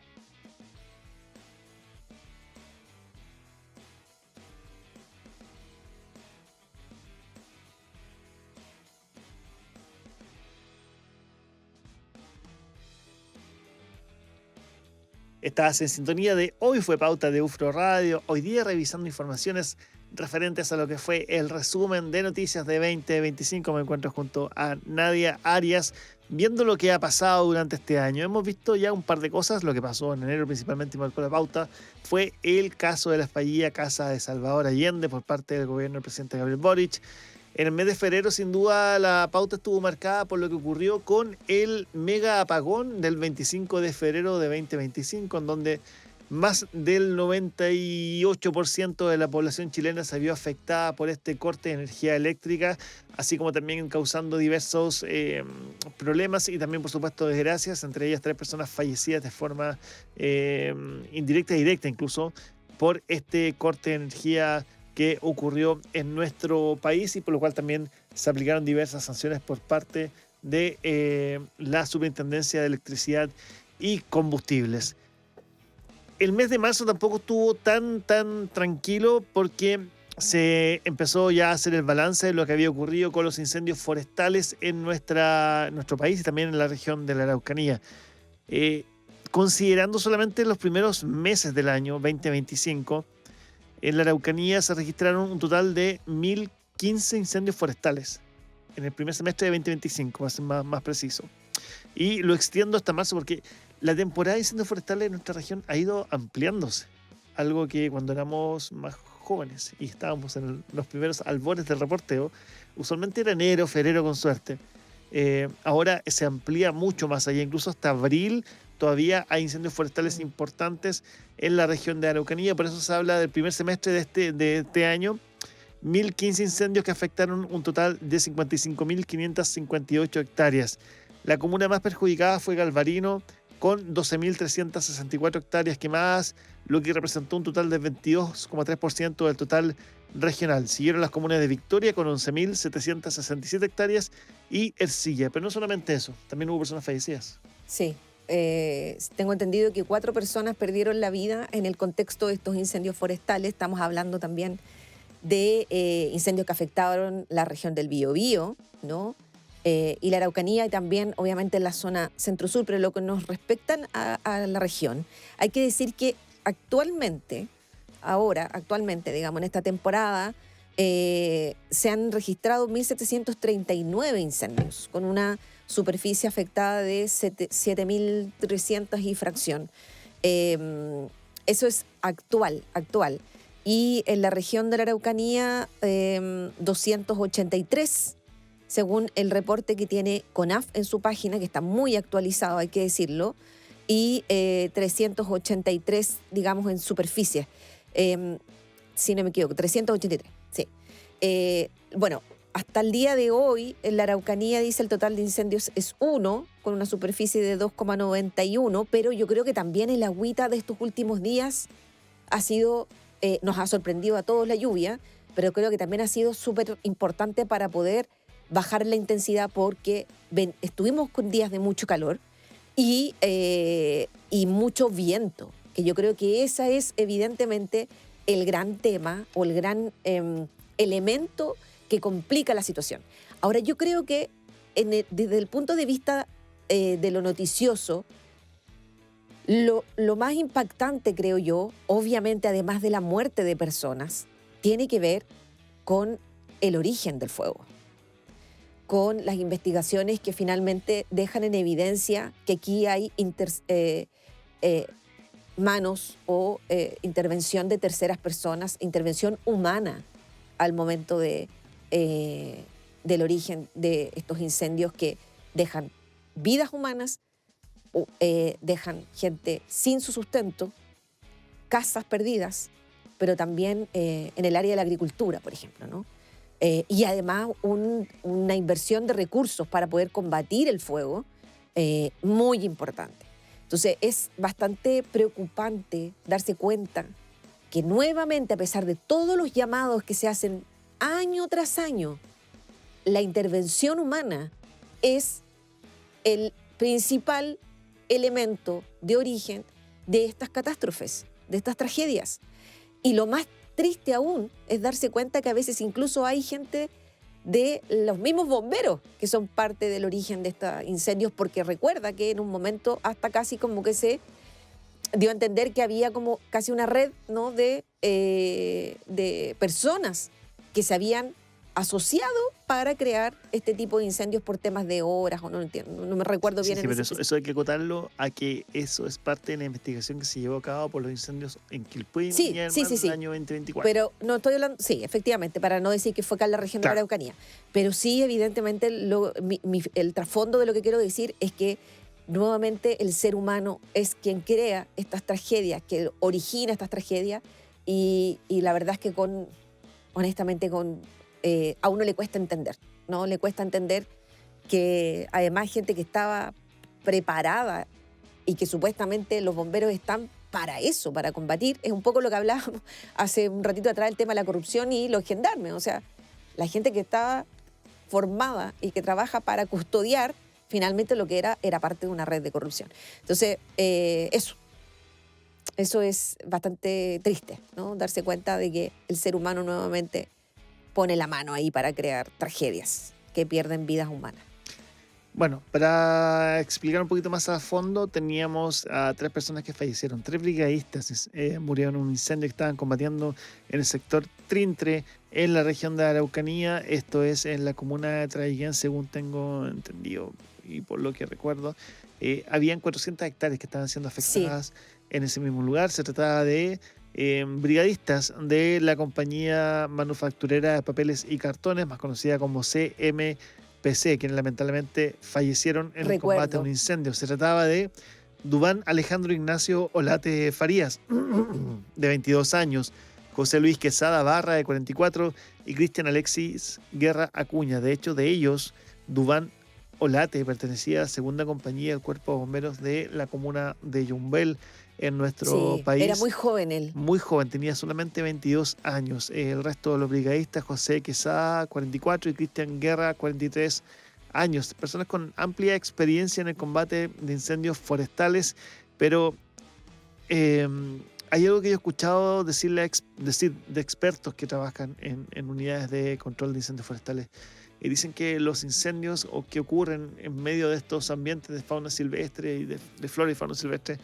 Estás en sintonía de Hoy Fue Pauta de UFRO Radio, hoy día revisando informaciones referentes a lo que fue el resumen de noticias de 2025. Me encuentro junto a Nadia Arias, viendo lo que ha pasado durante este año. Hemos visto ya un par de cosas. Lo que pasó en enero principalmente y marcó la pauta fue el caso de la fallida casa de Salvador Allende por parte del gobierno del presidente Gabriel Boric. En el mes de febrero, sin duda, la pauta estuvo marcada por lo que ocurrió con el mega apagón del 25 de febrero de 2025, en donde más del 98% de la población chilena se vio afectada por este corte de energía eléctrica, así como también causando diversos problemas y también, por supuesto, desgracias, entre ellas 3 personas fallecidas de forma indirecta e directa incluso por este corte de energía que ocurrió en nuestro país, y por lo cual también se aplicaron diversas sanciones por parte de la Superintendencia de Electricidad y Combustibles. El mes de marzo tampoco estuvo tan tranquilo, porque se empezó ya a hacer el balance de lo que había ocurrido con los incendios forestales en nuestro país y también en la región de la Araucanía. Considerando solamente los primeros meses del año 2025, en la Araucanía se registraron un total de 1.015 incendios forestales en el primer semestre de 2025, para ser más preciso. Y lo extiendo hasta marzo porque la temporada de incendios forestales en nuestra región ha ido ampliándose. Algo que cuando éramos más jóvenes y estábamos en los primeros albores del reporteo, usualmente era enero, febrero con suerte. Ahora se amplía mucho más allá, incluso hasta abril todavía hay incendios forestales importantes en la región de Araucanía. Por eso se habla del primer semestre de este año, 1.015 incendios que afectaron un total de 55.558 hectáreas. La comuna más perjudicada fue Galvarino, con 12.364 hectáreas quemadas, lo que representó un total de 22,3% del total regional. Siguieron las comunas de Victoria con 11.767 hectáreas y Ercilla. Pero no solamente eso, también hubo personas fallecidas. Sí. Tengo entendido que 4 personas perdieron la vida en el contexto de estos incendios forestales. Estamos hablando también de incendios que afectaron la región del Biobío, ¿no? Y la Araucanía, y también obviamente en la zona centro-sur, pero lo que nos respectan a la región. Hay que decir que actualmente ahora, actualmente, digamos, en esta temporada, se han registrado 1.739 incendios, con una superficie afectada de 7.300 y fracción. Eso es actual. Y en la región de la Araucanía, 283, según el reporte que tiene CONAF en su página, que está muy actualizado, hay que decirlo, y 383, digamos, en superficie. Si no me equivoco, 383, sí. Bueno, hasta el día de hoy, en la Araucanía, dice, el total de incendios es 1, con una superficie de 2,91, pero yo creo que también el agüita de estos últimos días ha sido, nos ha sorprendido a todos la lluvia, pero creo que también ha sido súper importante para poder bajar la intensidad, porque estuvimos con días de mucho calor y mucho viento, que yo creo que esa es evidentemente el gran tema o el gran elemento que complica la situación. Ahora, yo creo que desde el punto de vista de lo noticioso, lo más impactante, creo yo, obviamente, además de la muerte de personas, tiene que ver con el origen del fuego, con las investigaciones que finalmente dejan en evidencia que aquí hay manos o intervención de terceras personas, intervención humana al momento del origen de estos incendios que dejan vidas humanas, dejan gente sin su sustento, casas perdidas, pero también en el área de la agricultura, por ejemplo, ¿no? Y además una inversión de recursos para poder combatir el fuego muy importante. Entonces es bastante preocupante darse cuenta que nuevamente, a pesar de todos los llamados que se hacen año tras año, la intervención humana es el principal elemento de origen de estas catástrofes, de estas tragedias. Y lo más triste aún es darse cuenta que a veces incluso hay gente de los mismos bomberos que son parte del origen de estos incendios, porque recuerda que en un momento hasta casi como que se dio a entender que había como casi una red, ¿no?, de personas que se habían asociado para crear este tipo de incendios por temas de horas, o no entiendo, no me recuerdo bien. Sí, pero eso hay que acotarlo a que eso es parte de la investigación que se llevó a cabo por los incendios en Quilpué y en el año 2024. Pero no estoy hablando, sí, efectivamente, para no decir que fue acá en la región de la Araucanía. Pero sí, evidentemente, el trasfondo de lo que quiero decir es que nuevamente el ser humano es quien crea estas tragedias, que origina estas tragedias, y la verdad es que honestamente, a uno le cuesta entender, ¿no? Le cuesta entender que además gente que estaba preparada y que supuestamente los bomberos están para eso, para combatir, es un poco lo que hablábamos hace un ratito atrás, el tema de la corrupción y los gendarmes. O sea, la gente que estaba formada y que trabaja para custodiar, finalmente lo que era parte de una red de corrupción. Entonces, eso es bastante triste, ¿no? Darse cuenta de que el ser humano nuevamente pone la mano ahí para crear tragedias que pierden vidas humanas. Bueno, para explicar un poquito más a fondo, teníamos a 3 personas que fallecieron. 3 brigadistas murieron en un incendio que estaban combatiendo en el sector Trintre, en la región de Araucanía. Esto es en la comuna de Traiguén, según tengo entendido y por lo que recuerdo. Habían 400 hectáreas que estaban siendo afectadas en ese mismo lugar. Se trataba de brigadistas de la compañía manufacturera de papeles y cartones, más conocida como CMPC, quienes lamentablemente fallecieron en el combate a un incendio. Se trataba de Duván Alejandro Ignacio Olate Farías, de 22 años, José Luis Quesada Barra, de 44, y Cristian Alexis Guerra Acuña. De hecho, de ellos, Duván Olate pertenecía a la segunda compañía del Cuerpo de Bomberos de la comuna de Yumbel, en nuestro país. Era muy joven él. Muy joven, tenía solamente 22 años. El resto de los brigadistas, José Quesada, 44, y Cristian Guerra, 43 años. Personas con amplia experiencia en el combate de incendios forestales, pero hay algo que yo he escuchado decir de expertos que trabajan en unidades de control de incendios forestales. Y dicen que los incendios que ocurren en medio de estos ambientes de fauna silvestre y de flora y fauna silvestre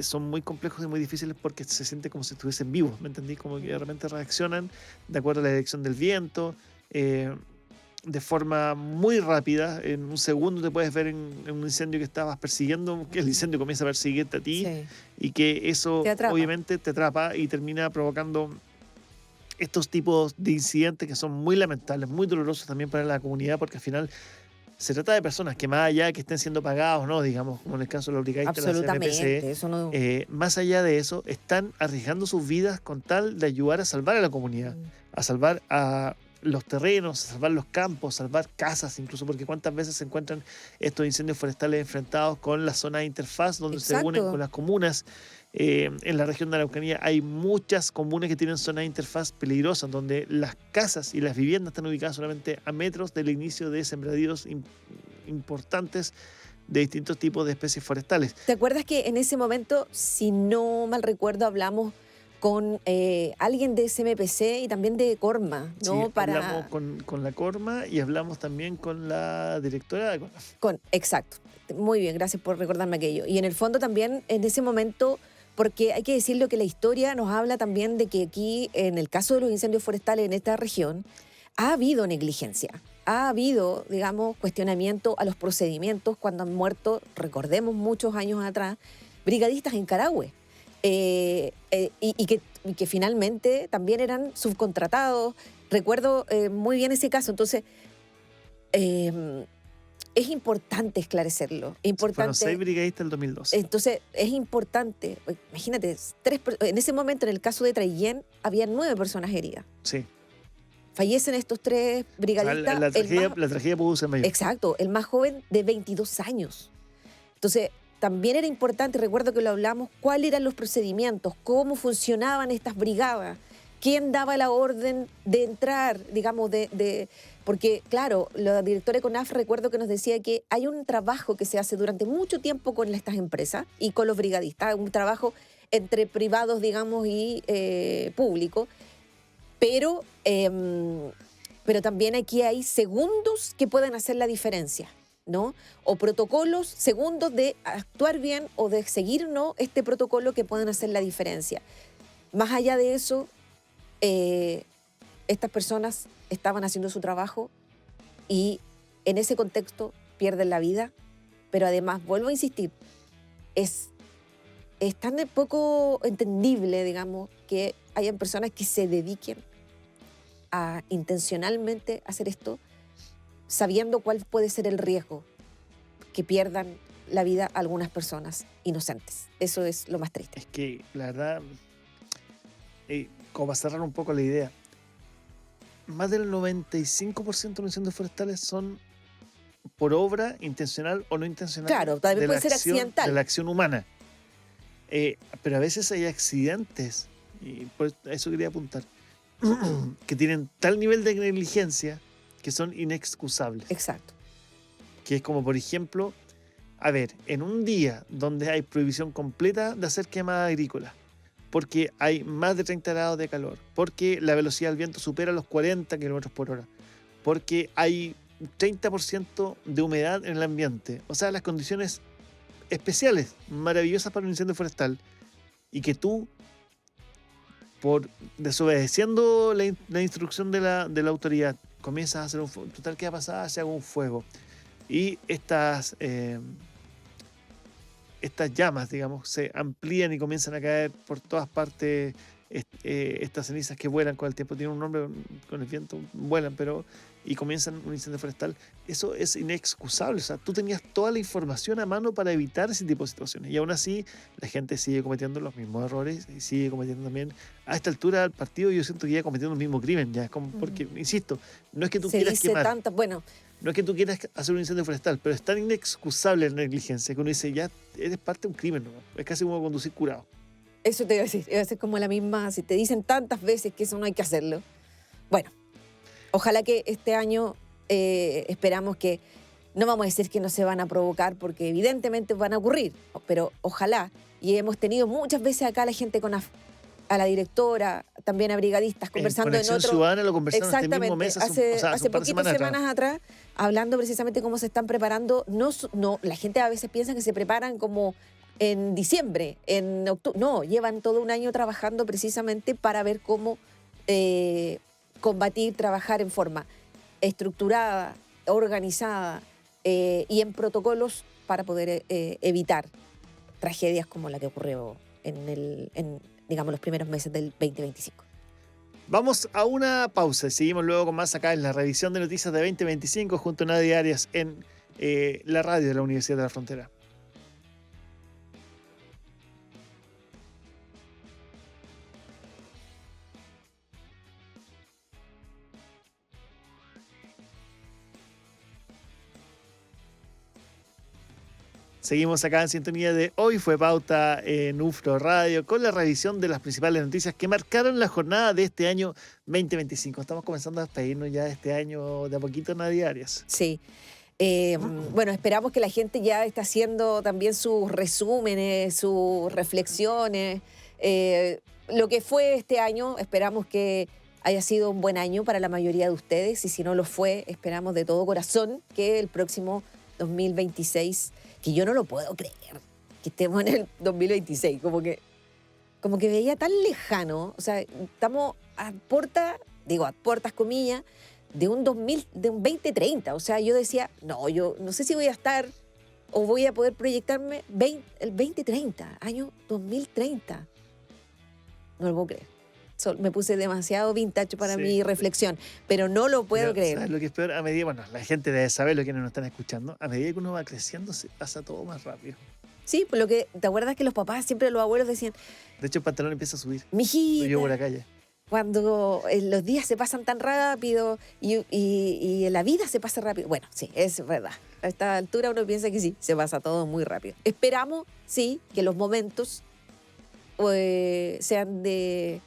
son muy complejos y muy difíciles porque se siente como si estuviesen vivos, ¿me entendí? Como que de repente reaccionan de acuerdo a la dirección del viento, de forma muy rápida. En un segundo te puedes ver en un incendio que estabas persiguiendo, que el incendio comienza a perseguirte a ti, Sí. y que eso Te atrapa. obviamente te atrapa y termina provocando estos tipos de incidentes que son muy lamentables, muy dolorosos también para la comunidad, porque al final se trata de personas que, más allá de que estén siendo pagados, ¿no? Digamos, como en el caso de los brigadistas de la Absolutamente. CNPC, Eso no. más allá de eso, están arriesgando sus vidas con tal de ayudar a salvar a la comunidad, a salvar a los terrenos, a salvar los campos, salvar casas incluso, porque cuántas veces se encuentran estos incendios forestales enfrentados con la zona de interfaz donde se unen Exacto. con las comunas. En la región de Araucanía hay muchas comunas que tienen zonas de interfaz peligrosas, donde las casas y las viviendas están ubicadas solamente a metros del inicio de sembradíos importantes de distintos tipos de especies forestales. ¿Te acuerdas que en ese momento, si no mal recuerdo, hablamos con alguien de SMPC y también de Corma, ¿no? Sí, hablamos con la Corma y hablamos también con la directora de CONAF. Exacto. Muy bien, gracias por recordarme aquello. Y en el fondo también en ese momento, porque hay que decirlo que la historia nos habla también de que aquí, en el caso de los incendios forestales en esta región, ha habido negligencia. Ha habido, digamos, cuestionamiento a los procedimientos cuando han muerto, recordemos muchos años atrás, brigadistas en Carahue. Y que finalmente también eran subcontratados. Recuerdo muy bien ese caso. Entonces, es importante esclarecerlo. Es Fueron importante. 6 brigadistas el 2012. Entonces, es importante. Imagínate, en ese momento, en el caso de Traillén, había 9 personas heridas. Sí. Fallecen estos 3 brigadistas. La el más- tragedia pudo ser mayor. Exacto, el más joven de 22 años. Entonces, también era importante, recuerdo que lo hablamos, cuáles eran los procedimientos, cómo funcionaban estas brigadas, quién daba la orden de entrar, digamos, porque, claro, la directora de CONAF recuerdo que nos decía que hay un trabajo que se hace durante mucho tiempo con estas empresas y con los brigadistas, un trabajo entre privados, digamos, y público, pero también aquí hay segundos que pueden hacer la diferencia, ¿no? O protocolos, segundos de actuar bien o de seguir, ¿no?, este protocolo que pueden hacer la diferencia. Más allá de eso, estas personas estaban haciendo su trabajo y en ese contexto pierden la vida, pero además, vuelvo a insistir, es tan poco entendible, digamos, que hayan personas que se dediquen a intencionalmente hacer esto, sabiendo cuál puede ser el riesgo que pierdan la vida algunas personas inocentes. Eso es lo más triste. Es que, la verdad, como para cerrar un poco la idea, más del 95% de los incendios forestales son por obra intencional o no intencional. Claro, también de puede la ser acción- accidental. De la acción humana. Pero a veces hay accidentes, y por eso quería apuntar, que tienen tal nivel de negligencia que son inexcusables. Exacto. Que es como, por ejemplo, a ver, en un día donde hay prohibición completa de hacer quemada agrícola, porque hay más de 30 grados de calor, porque la velocidad del viento supera los 40 kilómetros por hora, porque hay 30% de humedad en el ambiente, o sea, las condiciones especiales, maravillosas para un incendio forestal, y que tú, por desobedeciendo la instrucción de la autoridad, comienzas a hacer un fuego. Total, ¿qué va a pasar? Se haga un fuego. Y estas llamas, digamos, se amplían y comienzan a caer por todas partes. Estas cenizas que vuelan con el tiempo, tienen un nombre, con el viento vuelan, y comienzan un incendio forestal. Eso es inexcusable. O sea, tú tenías toda la información a mano para evitar ese tipo de situaciones. Y aún así, la gente sigue cometiendo los mismos errores y sigue cometiendo también. A esta altura del partido, yo siento que ya cometiendo el mismo crimen. Ya, porque, insisto, no es que tú Se quieras dice quemar. tantas, bueno, No es que tú quieras hacer un incendio forestal, pero es tan inexcusable la negligencia que uno dice, ya eres parte de un crimen, ¿no? Es casi como conducir curado. eso te iba a decir, iba a ser como la misma, si te dicen tantas veces que eso no hay que hacerlo. Bueno, ojalá que este año esperamos que, no vamos a decir que no se van a provocar, porque evidentemente van a ocurrir, pero ojalá, y hemos tenido muchas veces acá a la gente a la directora, también a brigadistas, conversando en Conexión otro... Ciudadana lo conversamos este Exactamente, mismo mes, hace un par de poquitas semanas atrás, hablando precisamente cómo se están preparando. No, la gente a veces piensa que se preparan como en diciembre, en octubre. No, llevan todo un año trabajando precisamente para ver cómo combatir, trabajar en forma estructurada, organizada y en protocolos para poder evitar tragedias como la que ocurrió en digamos, los primeros meses del 2025. Vamos a una pausa y seguimos luego con más acá en la revisión de noticias de 2025 junto a Nadia Arias en la radio de la Universidad de la Frontera. Seguimos acá en sintonía de Hoy Fue Pauta en UFRO Radio con la revisión de las principales noticias que marcaron la jornada de este año 2025. Estamos comenzando a despedirnos ya de este año de a poquito, Nadia Arias. Sí. Bueno, esperamos que la gente ya esté haciendo también sus resúmenes, sus reflexiones. Lo que fue este año, esperamos que haya sido un buen año para la mayoría de ustedes y si no lo fue, esperamos de todo corazón que el próximo 2026, que yo no lo puedo creer, que estemos en el 2026, como que veía tan lejano, o sea, estamos a puertas comillas, de un 2030, o sea, yo decía, no, yo no sé si voy a estar o voy a poder proyectarme el 2030, año 2030, no lo puedo creer. Me puse demasiado vintage para mi reflexión, pero no lo puedo creer. ¿Sabes lo que es peor? A medida, bueno, la gente debe saber lo que nos están escuchando, a medida que uno va creciendo se pasa todo más rápido. Sí, por lo que, ¿te acuerdas que los papás, siempre los abuelos decían? De hecho, el pantalón empieza a subir. Mijita, yo por la calle. Cuando los días se pasan tan rápido y la vida se pasa rápido. Bueno, sí, es verdad. A esta altura uno piensa que sí, se pasa todo muy rápido. Esperamos, sí, que los momentos sean de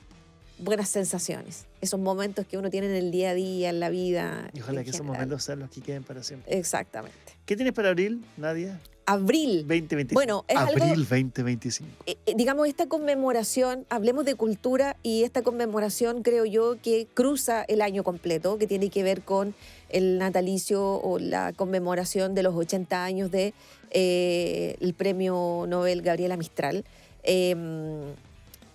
buenas sensaciones. Esos momentos que uno tiene en el día a día, en la vida. Y ojalá que esos momentos sean los que queden para siempre. Exactamente. ¿Qué tienes para abril, Nadia? Abril 2025. Bueno, es abril algo, 2025. Digamos, esta conmemoración, hablemos de cultura, y esta conmemoración creo yo que cruza el año completo, que tiene que ver con el natalicio o la conmemoración de los 80 años de el premio Nobel Gabriela Mistral.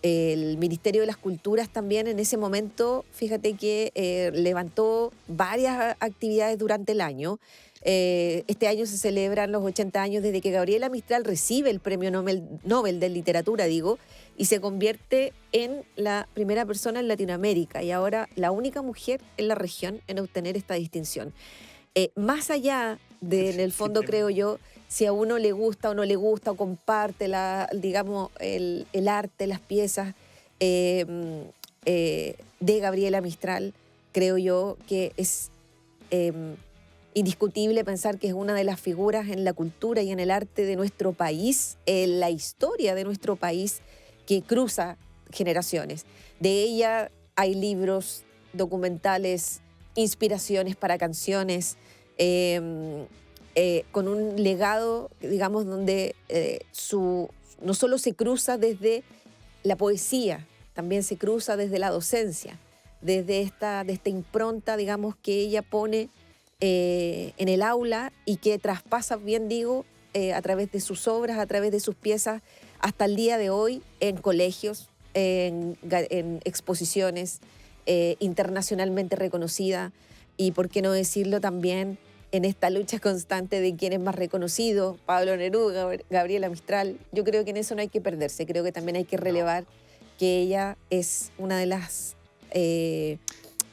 El Ministerio de las Culturas también en ese momento, fíjate que levantó varias actividades durante el año. Este año se celebran los 80 años desde que Gabriela Mistral recibe el Premio Nobel de Literatura, y se convierte en la primera persona en Latinoamérica y ahora la única mujer en la región en obtener esta distinción. Más allá de, en el fondo, creo yo, si a uno le gusta o no le gusta o comparte digamos, el arte, las piezas de Gabriela Mistral, creo yo que es indiscutible pensar que es una de las figuras en la cultura y en el arte de nuestro país, en la historia de nuestro país, que cruza generaciones. De ella hay libros, documentales, inspiraciones para canciones, con un legado, digamos, donde no solo se cruza desde la poesía, también se cruza desde la docencia, desde esta impronta, digamos, que ella pone en el aula y que traspasa, bien digo, a través de sus obras, a través de sus piezas, hasta el día de hoy, en colegios, en exposiciones, internacionalmente reconocida, y por qué no decirlo también en esta lucha constante de quién es más reconocido, Pablo Neruda, Gabriela Mistral. Yo creo que en eso no hay que perderse, creo que también hay que relevar que ella es una de las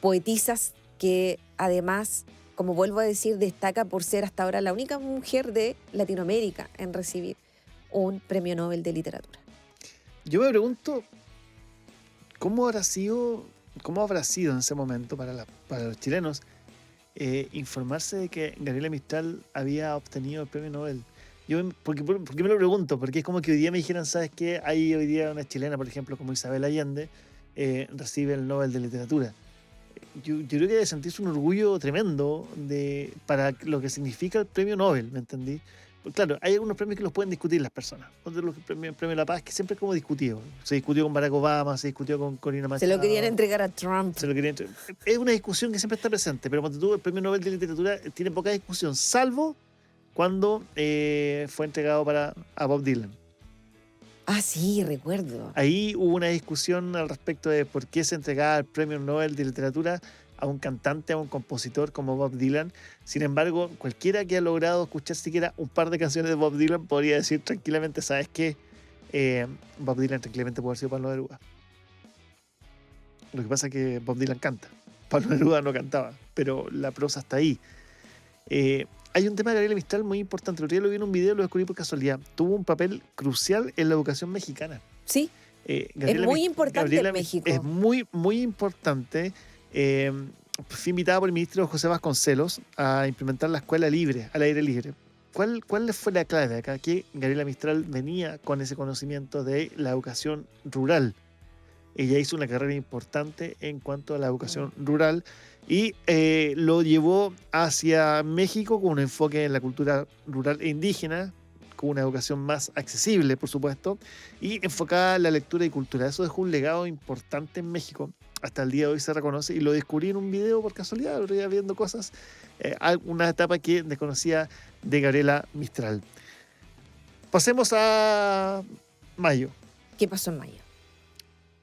poetisas que además, como vuelvo a decir, destaca por ser hasta ahora la única mujer de Latinoamérica en recibir un premio Nobel de Literatura. Yo me pregunto, ¿cómo habrá sido en ese momento para los chilenos informarse de que Gabriela Mistral había obtenido el premio Nobel? ¿Por qué me lo pregunto? Porque es como que hoy día me dijeran, ¿sabes qué? Hay hoy día una chilena, por ejemplo, como Isabel Allende, recibe el Nobel de Literatura. Yo creo que debe sentirse un orgullo tremendo para lo que significa el premio Nobel, ¿me entendí? Pues claro, hay algunos premios que los pueden discutir las personas. El premio de la Paz, que siempre es como discutido. Se discutió con Barack Obama, se discutió con Corina Machado. Se lo querían entregar a Trump. Es una discusión que siempre está presente, pero cuando tú el premio Nobel de Literatura tiene poca discusión, salvo cuando fue entregado a Bob Dylan. Ah, sí, recuerdo. Ahí hubo una discusión al respecto de por qué se entregaba el Premio Nobel de Literatura a un cantante, a un compositor como Bob Dylan. Sin embargo, cualquiera que ha logrado escuchar siquiera un par de canciones de Bob Dylan podría decir tranquilamente, ¿sabes qué? Bob Dylan tranquilamente puede haber sido Pablo Neruda. Lo que pasa es que Bob Dylan canta. Pablo Neruda no cantaba, pero la prosa está ahí. Hay un tema de Gabriela Mistral muy importante. El otro día lo vi en un video, lo descubrí por casualidad. Tuvo un papel crucial en la educación mexicana. Sí, es muy importante en México. Es muy, muy importante. Fui invitada por el ministro José Vasconcelos a implementar la escuela libre, al aire libre. ¿Cuál fue la clave acá? Que Gabriela Mistral venía con ese conocimiento de la educación rural. Ella hizo una carrera importante en cuanto a la educación rural y lo llevó hacia México con un enfoque en la cultura rural e indígena, con una educación más accesible, por supuesto, y enfocada en la lectura y cultura. Eso dejó un legado importante en México. Hasta el día de hoy se reconoce y lo descubrí en un video por casualidad, lo iba viendo cosas, una etapa que desconocía de Gabriela Mistral. Pasemos a mayo. ¿Qué pasó en mayo?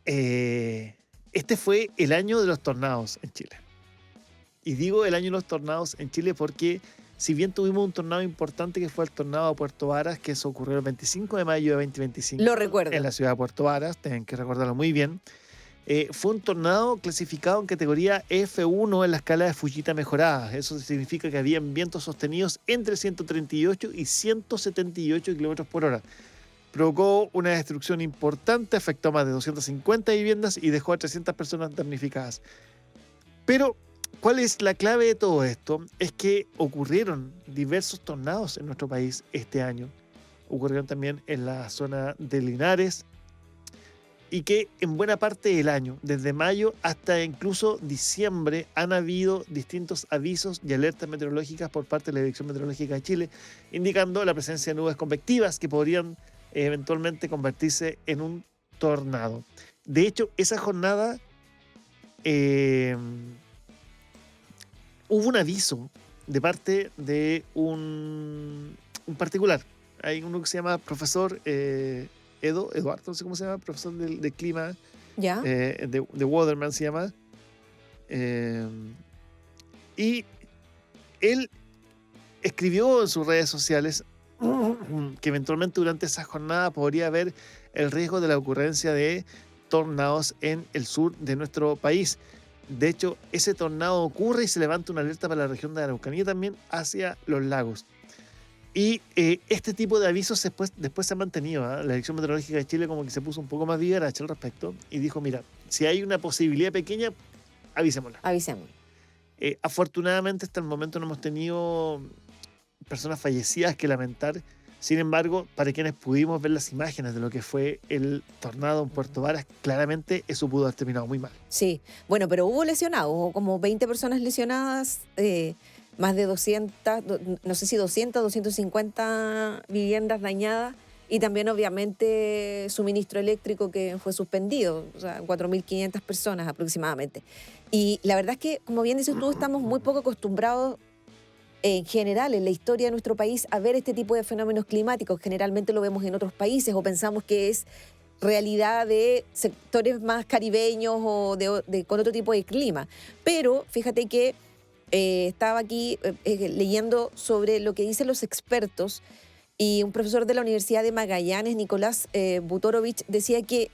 Este fue el año de los tornados en Chile. Y digo el año de los tornados en Chile porque si bien tuvimos un tornado importante que fue el tornado de Puerto Varas, que eso ocurrió el 25 de mayo de 2025. Lo recuerdo. En la ciudad de Puerto Varas, tienen que recordarlo muy bien. Fue un tornado clasificado en categoría F1 en la escala de Fujita mejorada. Eso significa que habían vientos sostenidos entre 138 y 178 kilómetros por hora. Provocó una destrucción importante, afectó a más de 250 viviendas y dejó a 300 personas damnificadas. Pero, ¿cuál es la clave de todo esto? Es que ocurrieron diversos tornados en nuestro país este año. Ocurrieron también en la zona de Linares y que en buena parte del año, desde mayo hasta incluso diciembre, han habido distintos avisos y alertas meteorológicas por parte de la Dirección Meteorológica de Chile, indicando la presencia de nubes convectivas que podrían eventualmente convertirse en un tornado. De hecho, esa jornada hubo un aviso de parte de un particular. Hay uno que se llama profesor Eduardo, no sé cómo se llama, profesor de clima, ¿Ya? de Waterman se llama. Y él escribió en sus redes sociales que eventualmente durante esa jornada podría haber el riesgo de la ocurrencia de tornados en el sur de nuestro país. De hecho, ese tornado ocurre y se levanta una alerta para la región de Araucanía también hacia los lagos. Y este tipo de avisos después se ha mantenido. La Dirección Meteorológica de Chile como que se puso un poco más vivaracha al respecto y dijo, mira, si hay una posibilidad pequeña, avisémosla. Avisemos. Afortunadamente hasta el momento no hemos tenido personas fallecidas que lamentar. Sin embargo, para quienes pudimos ver las imágenes de lo que fue el tornado en Puerto Varas, claramente eso pudo haber terminado muy mal. Sí, bueno, pero hubo lesionados, hubo como 20 personas lesionadas, más de 200, no sé si 200, 250 viviendas dañadas y también obviamente suministro eléctrico que fue suspendido, o sea, 4.500 personas aproximadamente. Y la verdad es que, como bien dices tú, estamos muy poco acostumbrados en general en la historia de nuestro país a ver este tipo de fenómenos climáticos. Generalmente lo vemos en otros países o pensamos que es realidad de sectores más caribeños o con otro tipo de clima. Pero fíjate que estaba aquí leyendo sobre lo que dicen los expertos y un profesor de la Universidad de Magallanes, Nicolás Butorovich, decía que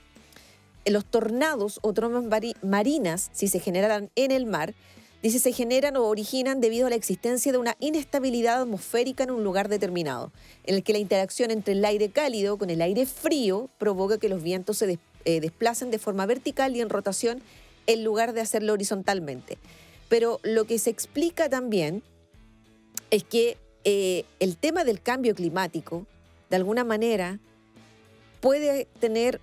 los tornados o trombas marinas, si se generaran en el mar, dice, se generan o originan debido a la existencia de una inestabilidad atmosférica en un lugar determinado, en el que la interacción entre el aire cálido con el aire frío provoca que los vientos se desplacen de forma vertical y en rotación en lugar de hacerlo horizontalmente. Pero lo que se explica también es que el tema del cambio climático, de alguna manera, puede tener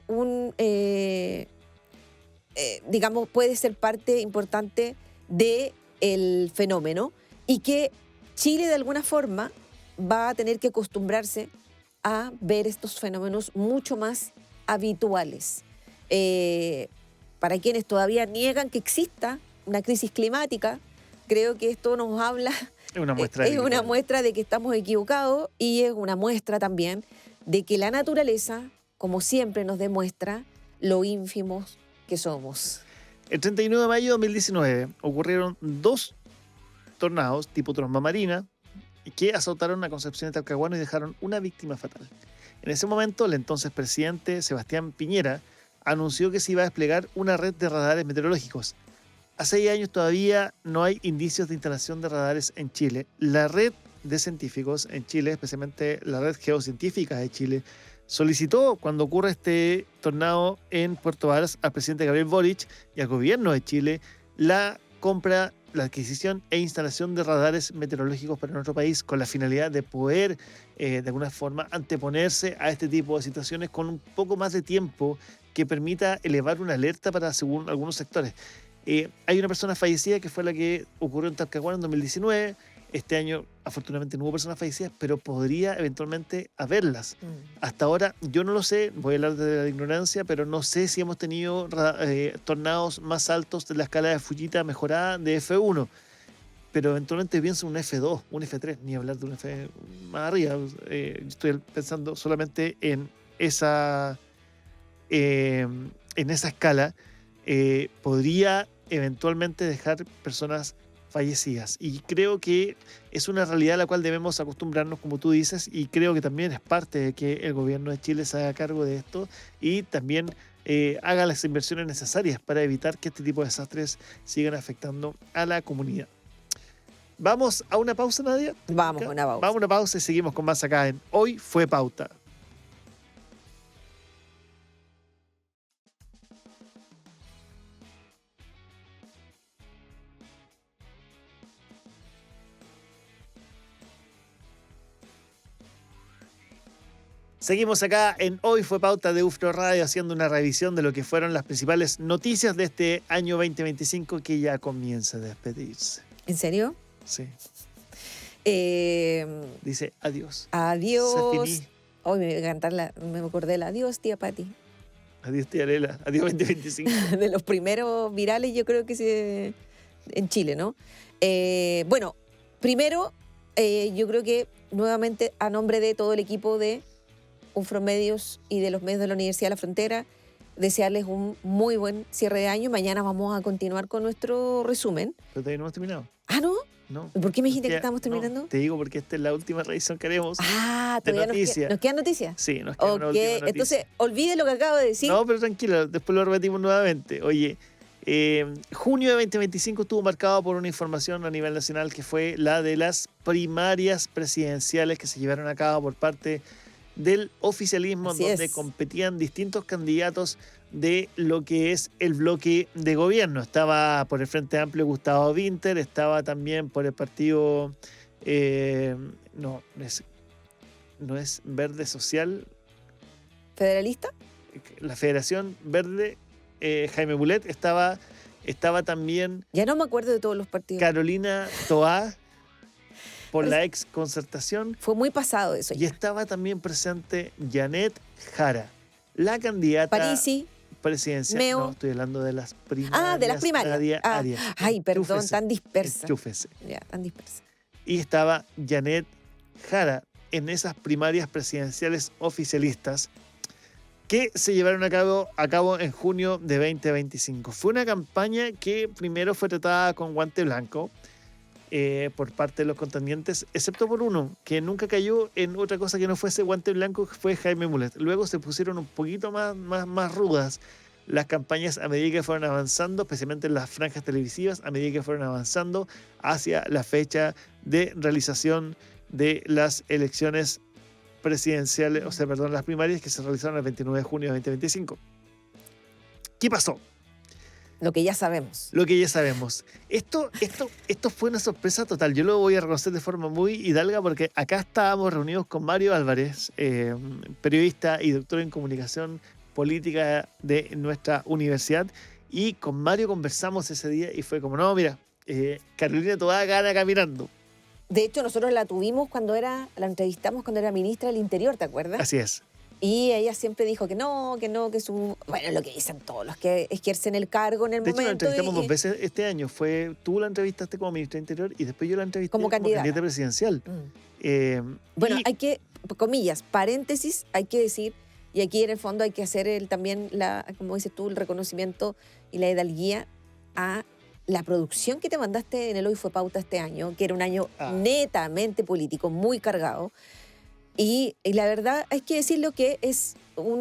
digamos, puede ser parte importante del fenómeno y que Chile de alguna forma va a tener que acostumbrarse a ver estos fenómenos mucho más habituales. Para quienes todavía niegan que exista una crisis climática, creo que esto nos habla, Es una muestra, es una muestra de que estamos equivocados y es una muestra también de que la naturaleza, como siempre, nos demuestra lo ínfimos que somos. El 31 de mayo de 2019 ocurrieron 2 tornados tipo tromba marina que azotaron a Concepción de Talcahuano y dejaron una víctima fatal. En ese momento, el entonces presidente Sebastián Piñera anunció que se iba a desplegar una red de radares meteorológicos. Hace 6 años todavía no hay indicios de instalación de radares en Chile. La red de científicos en Chile, especialmente la red geocientífica de Chile, solicitó cuando ocurre este tornado en Puerto Varas al presidente Gabriel Boric y al gobierno de Chile la compra, la adquisición e instalación de radares meteorológicos para nuestro país con la finalidad de poder de alguna forma anteponerse a este tipo de situaciones con un poco más de tiempo que permita elevar una alerta para según algunos sectores. Hay una persona fallecida que fue la que ocurrió en Talcahuano en 2019. Este año, afortunadamente, no hubo personas fallecidas, pero podría eventualmente haberlas. Hasta ahora, yo no lo sé, voy a hablar de la ignorancia, pero no sé si hemos tenido tornados más altos de la escala de Fujita mejorada de F1. Pero eventualmente pienso un F2, un F3, ni hablar de un F más arriba. Estoy pensando solamente en esa escala. Podría eventualmente dejar personas fallecidas. Y creo que es una realidad a la cual debemos acostumbrarnos, como tú dices, y creo que también es parte de que el gobierno de Chile se haga cargo de esto y también haga las inversiones necesarias para evitar que este tipo de desastres sigan afectando a la comunidad. ¿Vamos a una pausa, Nadia? Vamos a una pausa. Vamos a una pausa y seguimos con más acá en Hoy Fue Pauta. Seguimos acá en Hoy Fue Pauta de UFRO Radio haciendo una revisión de lo que fueron las principales noticias de este año 2025 que ya comienza a despedirse. ¿En serio? Sí. Dice adiós. Adiós. Se finí. Hoy me voy a cantar me acordé del adiós, tía Pati. Adiós, tía Lela. Adiós 2025. De los primeros virales, yo creo que en Chile, ¿no? Bueno, primero, yo creo que nuevamente a nombre de todo el equipo de UFRO Medios y de los medios de la Universidad de la Frontera, desearles un muy buen cierre de año. Mañana vamos a continuar con nuestro resumen. Pero todavía no hemos terminado. ¿Ah, no? No. ¿Por qué me dijiste que Queda- estamos terminando? no, te digo porque esta es la última revisión que haremos. Ah, de todavía noticias. nos quedan noticias. Sí, nos queda una Ok, última noticia. entonces olvide lo que acabo de decir. No, pero tranquilo, después lo repetimos nuevamente. Oye, junio de 2025 estuvo marcado por una información a nivel nacional que fue la de las primarias presidenciales que se llevaron a cabo por parte del oficialismo, Así donde es. competían distintos candidatos de lo que es el bloque de gobierno. Estaba por el Frente Amplio Gustavo Winter, estaba también por el partido, no es Verde Social, ¿Federalista? la Federación Verde, Jaime Mulet, estaba también Ya no me acuerdo de todos los partidos. Carolina Toá por la ex Concertación. Fue muy pasado eso. Y estaba también presente Janet Jara, la candidata Parisi. presidencial. Meo. No, estoy hablando de las primarias. Ah, de las primarias. Ay, perdón, Enchúfese, tan dispersa. enchúfese. Ya, tan dispersa. Y estaba Janet Jara en esas primarias presidenciales oficialistas que se llevaron a cabo en junio de 2025. Fue una campaña que primero fue tratada con guante blanco por parte de los contendientes, excepto por uno, que nunca cayó en otra cosa que no fuese guante blanco, que fue Jaime Mulet. Luego se pusieron un poquito más rudas las campañas a medida que fueron avanzando, especialmente en las franjas televisivas, a medida que fueron avanzando hacia la fecha de realización de las elecciones presidenciales, las primarias que se realizaron el 29 de junio de 2025. ¿Qué pasó? Lo que ya sabemos. Lo que ya sabemos. Esto fue una sorpresa total. Yo lo voy a reconocer de forma muy hidalga porque acá estábamos reunidos con Mario Álvarez, periodista y doctor en comunicación política de nuestra universidad. Y con Mario conversamos ese día y fue como, no, mira, Carolina Toá gana caminando. De hecho, nosotros la tuvimos la entrevistamos cuando era ministra del Interior, ¿te acuerdas? Así es. Y ella siempre dijo que no, que su... Bueno, lo que dicen todos los que ejercen el cargo en el De hecho, la momento. entrevistamos 2 veces este año. Tú la entrevistaste como ministra del Interior y después yo la entrevisté Como candidata presidencial. Bueno, Y- hay que, comillas, paréntesis, hay que decir Y aquí en el fondo hay que hacer también, como dices tú, el reconocimiento y la hidalguía a la producción que te mandaste en el Hoy Fue Pauta este año, que era un año netamente político, muy cargado. Y la verdad hay que decirlo que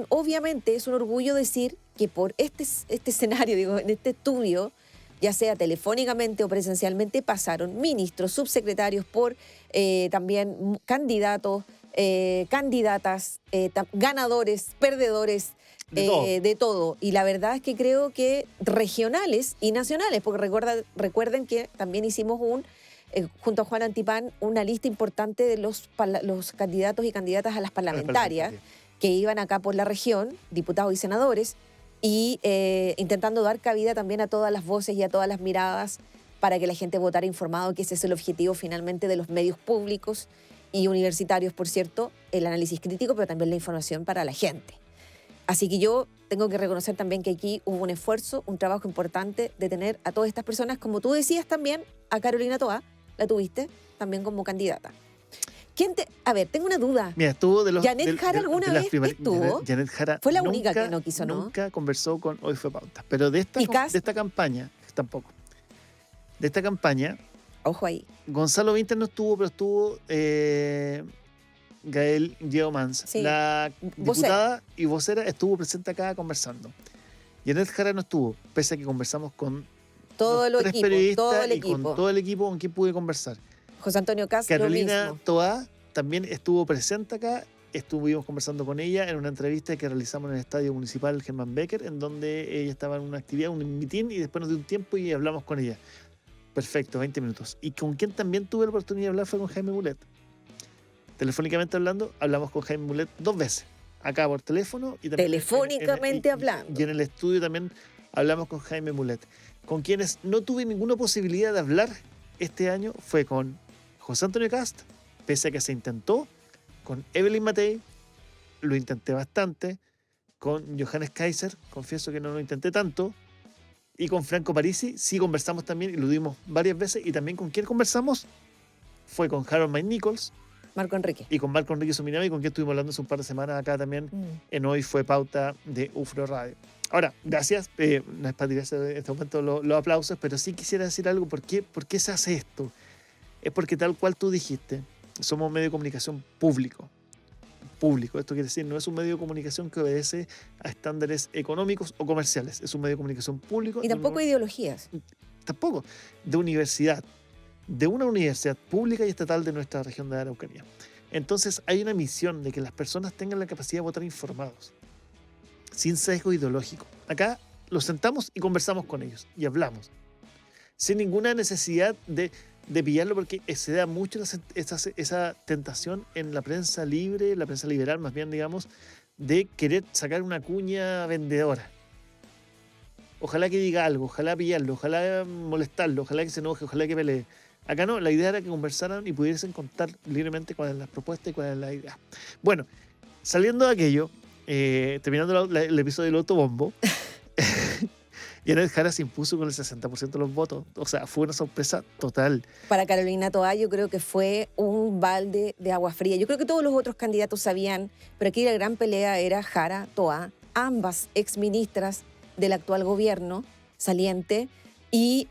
obviamente es un orgullo decir que por este escenario, digo, en este estudio, ya sea telefónicamente o presencialmente, pasaron ministros, subsecretarios, por también candidatos, candidatas, ganadores, perdedores, de todo. Y la verdad es que creo que regionales y nacionales, porque recuerden que también hicimos junto a Juan Antipán, una lista importante de los candidatos y candidatas a las parlamentarias que iban acá por la región, diputados y senadores, y intentando dar cabida también a todas las voces y a todas las miradas para que la gente votara informado, que ese es el objetivo finalmente de los medios públicos y universitarios, por cierto, el análisis crítico, pero también la información para la gente. Así que yo tengo que reconocer también que aquí hubo un esfuerzo, un trabajo importante de tener a todas estas personas, como tú decías también, a Carolina Toá, la tuviste también como candidata. A ver, tengo una duda. Mira, estuvo de los... ¿Janet Jara alguna vez estuvo? Janet Jara fue la única que no quiso, ¿no? Nunca conversó con Hoy Fue Pauta. Pero de esta campaña, tampoco. De esta campaña... Ojo ahí. Gonzalo Vinter no estuvo, pero estuvo Gael Diego Mans. Sí. La diputada y vocera estuvo presente acá conversando. Janet Jara no estuvo, pese a que conversamos con todo el equipo, periodistas y con todo el equipo con quien pude conversar. José Antonio Castro, Carolina Toá también estuvo presente acá. Estuvimos conversando con ella en una entrevista que realizamos en el Estadio Municipal Germán Becker, en donde ella estaba en una actividad, un mitin, y después nos dio un tiempo y hablamos con ella. Perfecto, 20 minutos. Y con quien también tuve la oportunidad de hablar fue con Jaime Mulet. Telefónicamente hablando, hablamos con Jaime Mulet 2 veces. Acá por teléfono y también... Telefónicamente hablando. Y en el estudio también hablamos con Jaime Mulet. Con quienes no tuve ninguna posibilidad de hablar este año fue con José Antonio Cast, pese a que se intentó, con Evelyn Matei, lo intenté bastante, con Johannes Kaiser, confieso que no lo intenté tanto, y con Franco Parisi sí conversamos también y lo dimos varias veces. Y también con quien conversamos fue con Harold Mike Nichols, Marco Enrique, y con Marco Enrique Suminami, con quien estuvimos hablando hace un par de semanas acá también en Hoy Fue Pauta de UFRO Radio. Ahora, gracias, no es para tirarse en este momento los aplausos, pero sí quisiera decir algo. ¿Por qué se hace esto? Es porque, tal cual tú dijiste, somos un medio de comunicación público. Esto quiere decir, no es un medio de comunicación que obedece a estándares económicos o comerciales, es un medio de comunicación público. Y tampoco ideologías. Tampoco, de universidad, de una universidad pública y estatal de nuestra región de Araucanía. Entonces hay una misión de que las personas tengan la capacidad de votar informados, sin sesgo ideológico. Acá los sentamos y conversamos con ellos y hablamos, sin ninguna necesidad de pillarlo, porque se da mucho esa tentación en la prensa libre, la prensa liberal más bien, digamos, de querer sacar una cuña vendedora. Ojalá que diga algo, ojalá pillarlo, ojalá molestarlo, ojalá que se enoje, ojalá que pelee. Acá no, la idea era que conversaran y pudiesen contar libremente cuál es la propuesta y cuál es la idea. Bueno, saliendo de aquello, terminando el episodio del autobombo, Janet Jara se impuso con el 60% de los votos. O sea, fue una sorpresa total. Para Carolina Toá yo creo que fue un balde de agua fría. Yo creo que todos los otros candidatos sabían, pero aquí la gran pelea era Jara, Toá, ambas exministras del actual gobierno saliente, y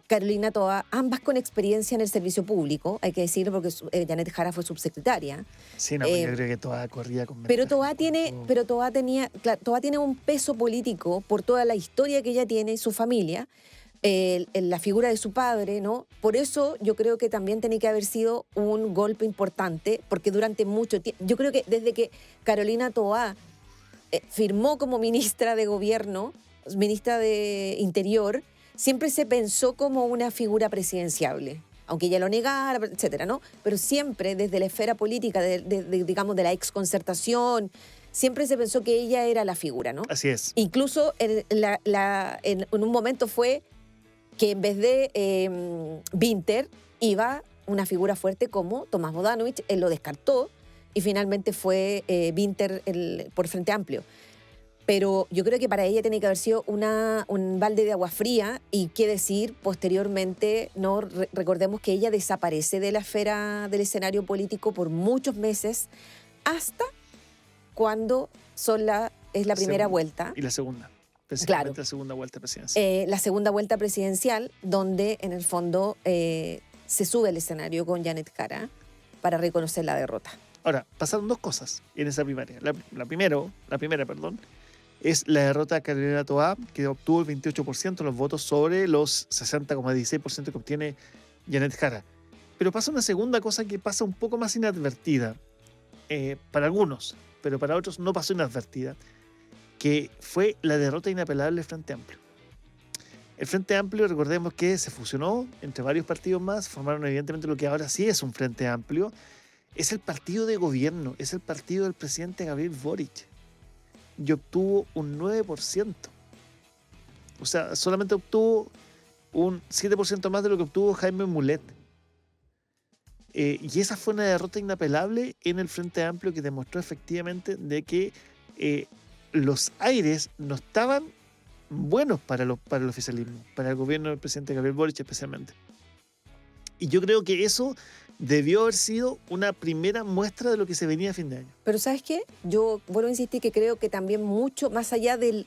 Carolina Toá, ambas con experiencia en el servicio público, hay que decirlo, porque Janet Jara fue subsecretaria. Sí, no, yo creo que Toá corría con... Pero Toá tiene un peso político por toda la historia que ella tiene, su familia, la figura de su padre, ¿no? Por eso yo creo que también tiene que haber sido un golpe importante, porque durante mucho tiempo, yo creo que desde que Carolina Toá firmó como ministra de Gobierno, ministra de Interior, siempre se pensó como una figura presidenciable, aunque ella lo negara, etcétera, ¿no? Pero siempre desde la esfera política, digamos, de la exconcertación, siempre se pensó que ella era la figura, ¿no? Así es. Incluso en un momento fue que en vez de Vinter iba una figura fuerte como Tomás Bodanovich, él lo descartó y finalmente fue Vinter por Frente Amplio. Pero yo creo que para ella tiene que haber sido un balde de agua fría, y qué decir posteriormente, no recordemos que ella desaparece de la esfera del escenario político por muchos meses, hasta cuando es la primera Segunda. vuelta. Y la segunda. Precisamente Claro. la segunda vuelta presidencial. La segunda vuelta presidencial, donde en el fondo se sube al escenario con Janet Jara para reconocer la derrota. Ahora, pasaron dos cosas en esa primaria. La primera, es la derrota de Carolina Toá, que obtuvo el 28% de los votos sobre los 60,16% que obtiene Janet Jara. Pero pasa una segunda cosa que pasa un poco más inadvertida para algunos, pero para otros no pasó inadvertida, que fue la derrota inapelable del Frente Amplio. El Frente Amplio, recordemos que se fusionó entre varios partidos más, formaron evidentemente lo que ahora sí es un Frente Amplio. Es el partido de gobierno, es el partido del presidente Gabriel Boric, y obtuvo un 9%. O sea, solamente obtuvo un 7% más de lo que obtuvo Jaime Mulet. Y esa fue una derrota inapelable en el Frente Amplio que demostró efectivamente de que los aires no estaban buenos para el oficialismo, para el gobierno del presidente Gabriel Boric especialmente. Y yo creo que eso debió haber sido una primera muestra de lo que se venía a fin de año. Pero ¿sabes qué? Yo vuelvo a insistir que creo que también mucho más allá del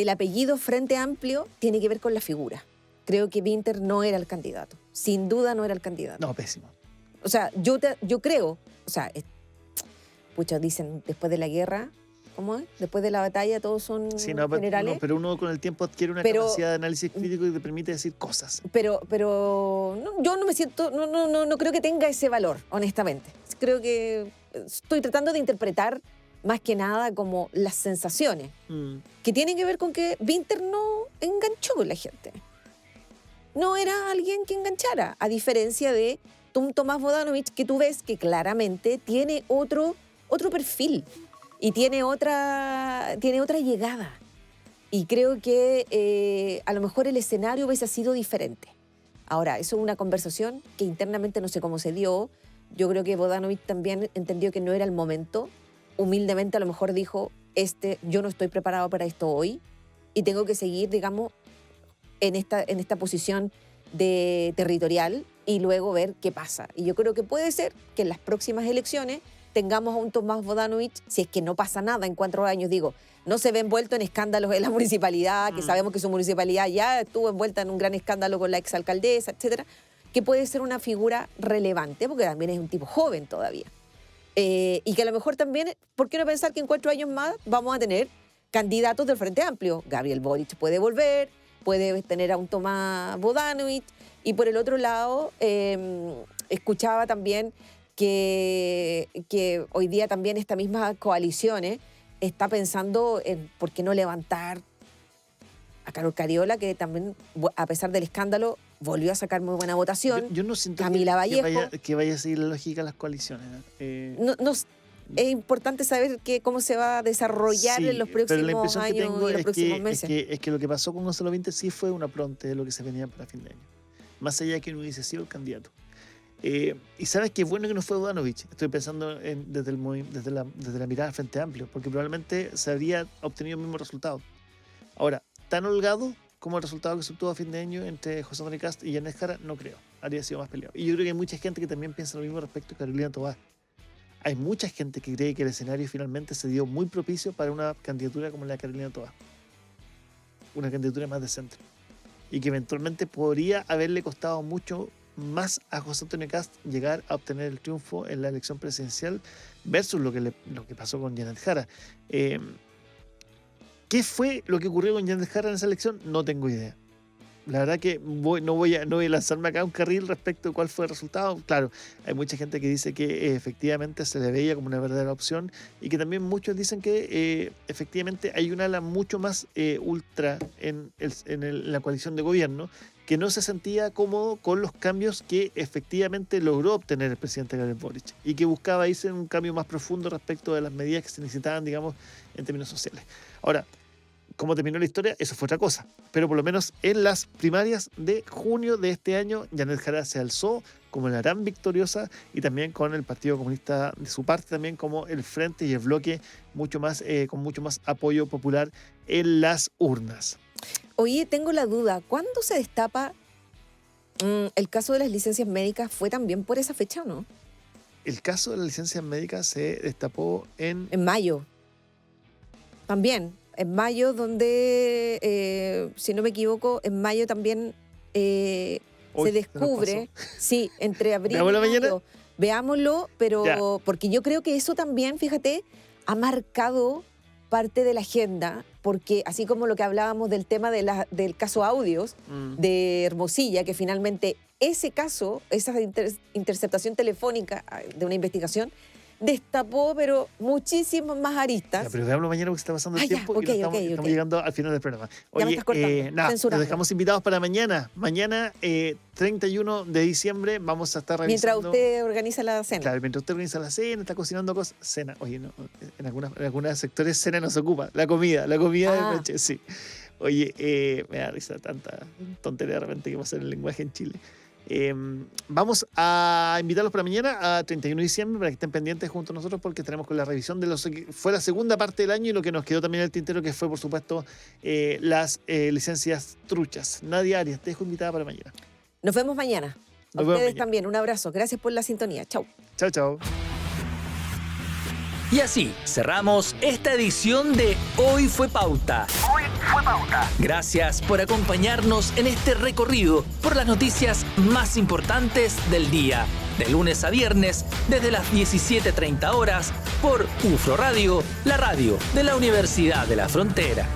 apellido Frente Amplio tiene que ver con la figura. Creo que Winter no era el candidato. Sin duda no era el candidato. No, pésimo. O sea, yo creo, o sea, pucha, dicen después de la guerra, ¿cómo es? Después de la batalla todos son Sí, no, generales. pero uno con el tiempo adquiere una capacidad de análisis crítico y te permite decir cosas. Pero no, yo no me siento, no creo que tenga ese valor, honestamente. Creo que estoy tratando de interpretar más que nada como las sensaciones, que tienen que ver con que Winter no enganchó con la gente. No era alguien que enganchara, a diferencia de Tomás Bodanovich, que tú ves que claramente tiene otro perfil y tiene otra llegada. Y creo que a lo mejor el escenario hubiese sido diferente. Ahora, eso es una conversación que internamente no sé cómo se dio. Yo creo que Bodanovich también entendió que no era el momento. Humildemente a lo mejor dijo, yo no estoy preparado para esto hoy y tengo que seguir, digamos, en esta posición de territorial y luego ver qué pasa. Y yo creo que puede ser que en las próximas elecciones tengamos a un Tomás Bodanovich, si es que no pasa nada en 4 años, digo, no se ve envuelto en escándalos en la municipalidad, que sabemos que su municipalidad ya estuvo envuelta en un gran escándalo con la exalcaldesa, etcétera, que puede ser una figura relevante, porque también es un tipo joven todavía. Y que a lo mejor también, ¿por qué no pensar que en 4 años más vamos a tener candidatos del Frente Amplio? Gabriel Boric puede volver, puede tener a un Tomás Bodanovich, y por el otro lado, escuchaba también que hoy día también esta misma coalición está pensando en por qué no levantar a Carol Cariola, que también, a pesar del escándalo, volvió a sacar muy buena votación. Yo no siento Camila Vallejo. que vaya a seguir la lógica de las coaliciones. Es importante saber cómo se va a desarrollar en los próximos años y los próximos meses. Es que lo que pasó con Gonzalo Winter sí fue un apronte de lo que se venía para fin de año. Más allá de que no hubiese sido el candidato. Y sabes qué bueno que no fue Bodanovich. Estoy pensando desde la mirada del Frente Amplio, porque probablemente se habría obtenido el mismo resultado. Ahora, tan holgado como el resultado que se obtuvo a fin de año entre José Antonio Kast y Janet Jara, no creo. Habría sido más peleado. Y yo creo que hay mucha gente que también piensa lo mismo respecto a Carolina Toá. Hay mucha gente que cree que el escenario finalmente se dio muy propicio para una candidatura como la de Carolina Toá. Una candidatura más de centro. Y que eventualmente podría haberle costado mucho más a José Antonio Kast llegar a obtener el triunfo en la elección presidencial versus lo que pasó con Janet Jara. ¿Qué fue lo que ocurrió con Janet Jara en esa elección? No tengo idea. La verdad que no voy a lanzarme acá un carril respecto a cuál fue el resultado. Claro, hay mucha gente que dice que efectivamente se le veía como una verdadera opción y que también muchos dicen que efectivamente hay un ala mucho más ultra en la coalición de gobierno que no se sentía cómodo con los cambios que efectivamente logró obtener el presidente Gabriel Boric y que buscaba irse en un cambio más profundo respecto de las medidas que se necesitaban, digamos, en términos sociales. Ahora, cómo terminó la historia, eso fue otra cosa. Pero por lo menos en las primarias de junio de este año, Janet Jara se alzó como la gran victoriosa y también con el Partido Comunista de su parte, también como el Frente y el Bloque con mucho más apoyo popular en las urnas. Oye, tengo la duda, ¿cuándo se destapa el caso de las licencias médicas? ¿Fue también por esa fecha o no? El caso de las licencias médicas se destapó en mayo. también. En mayo, donde, si no me equivoco, en mayo también se descubre, sí, entre abril y mayo. Veámoslo, pero ya. Porque yo creo que eso también, fíjate, ha marcado parte de la agenda, porque así como lo que hablábamos del tema del caso Audios de Hermosilla, que finalmente ese caso, esa interceptación telefónica de una investigación, destapó, pero muchísimas más aristas. Ya, pero veámoslo mañana porque está pasando el tiempo y estamos llegando al final del programa. Oye, nos dejamos invitados para mañana. Mañana, 31 de diciembre, vamos a estar revisando... Mientras usted organiza la cena. Claro, mientras usted organiza la cena, está cocinando cosas. Cena. Oye, no, en algunos sectores cena no se ocupa. La comida de noche, sí. Oye, me da risa tanta tontería de repente que pasa en el lenguaje en Chile. Vamos a invitarlos para mañana, a 31 de diciembre, para que estén pendientes junto a nosotros, porque tenemos con la revisión de lo que fue la segunda parte del año y lo que nos quedó también en el tintero, que fue, por supuesto, las licencias truchas. Nadia Arias, te dejo invitada para mañana. Nos vemos mañana. A ustedes también. Un abrazo. Gracias por la sintonía. Chau. Chau, chau. Y así cerramos esta edición de Hoy Fue Pauta. Gracias por acompañarnos en este recorrido por las noticias más importantes del día. De lunes a viernes, desde las 17:30 horas, por UFRO Radio, la radio de la Universidad de la Frontera.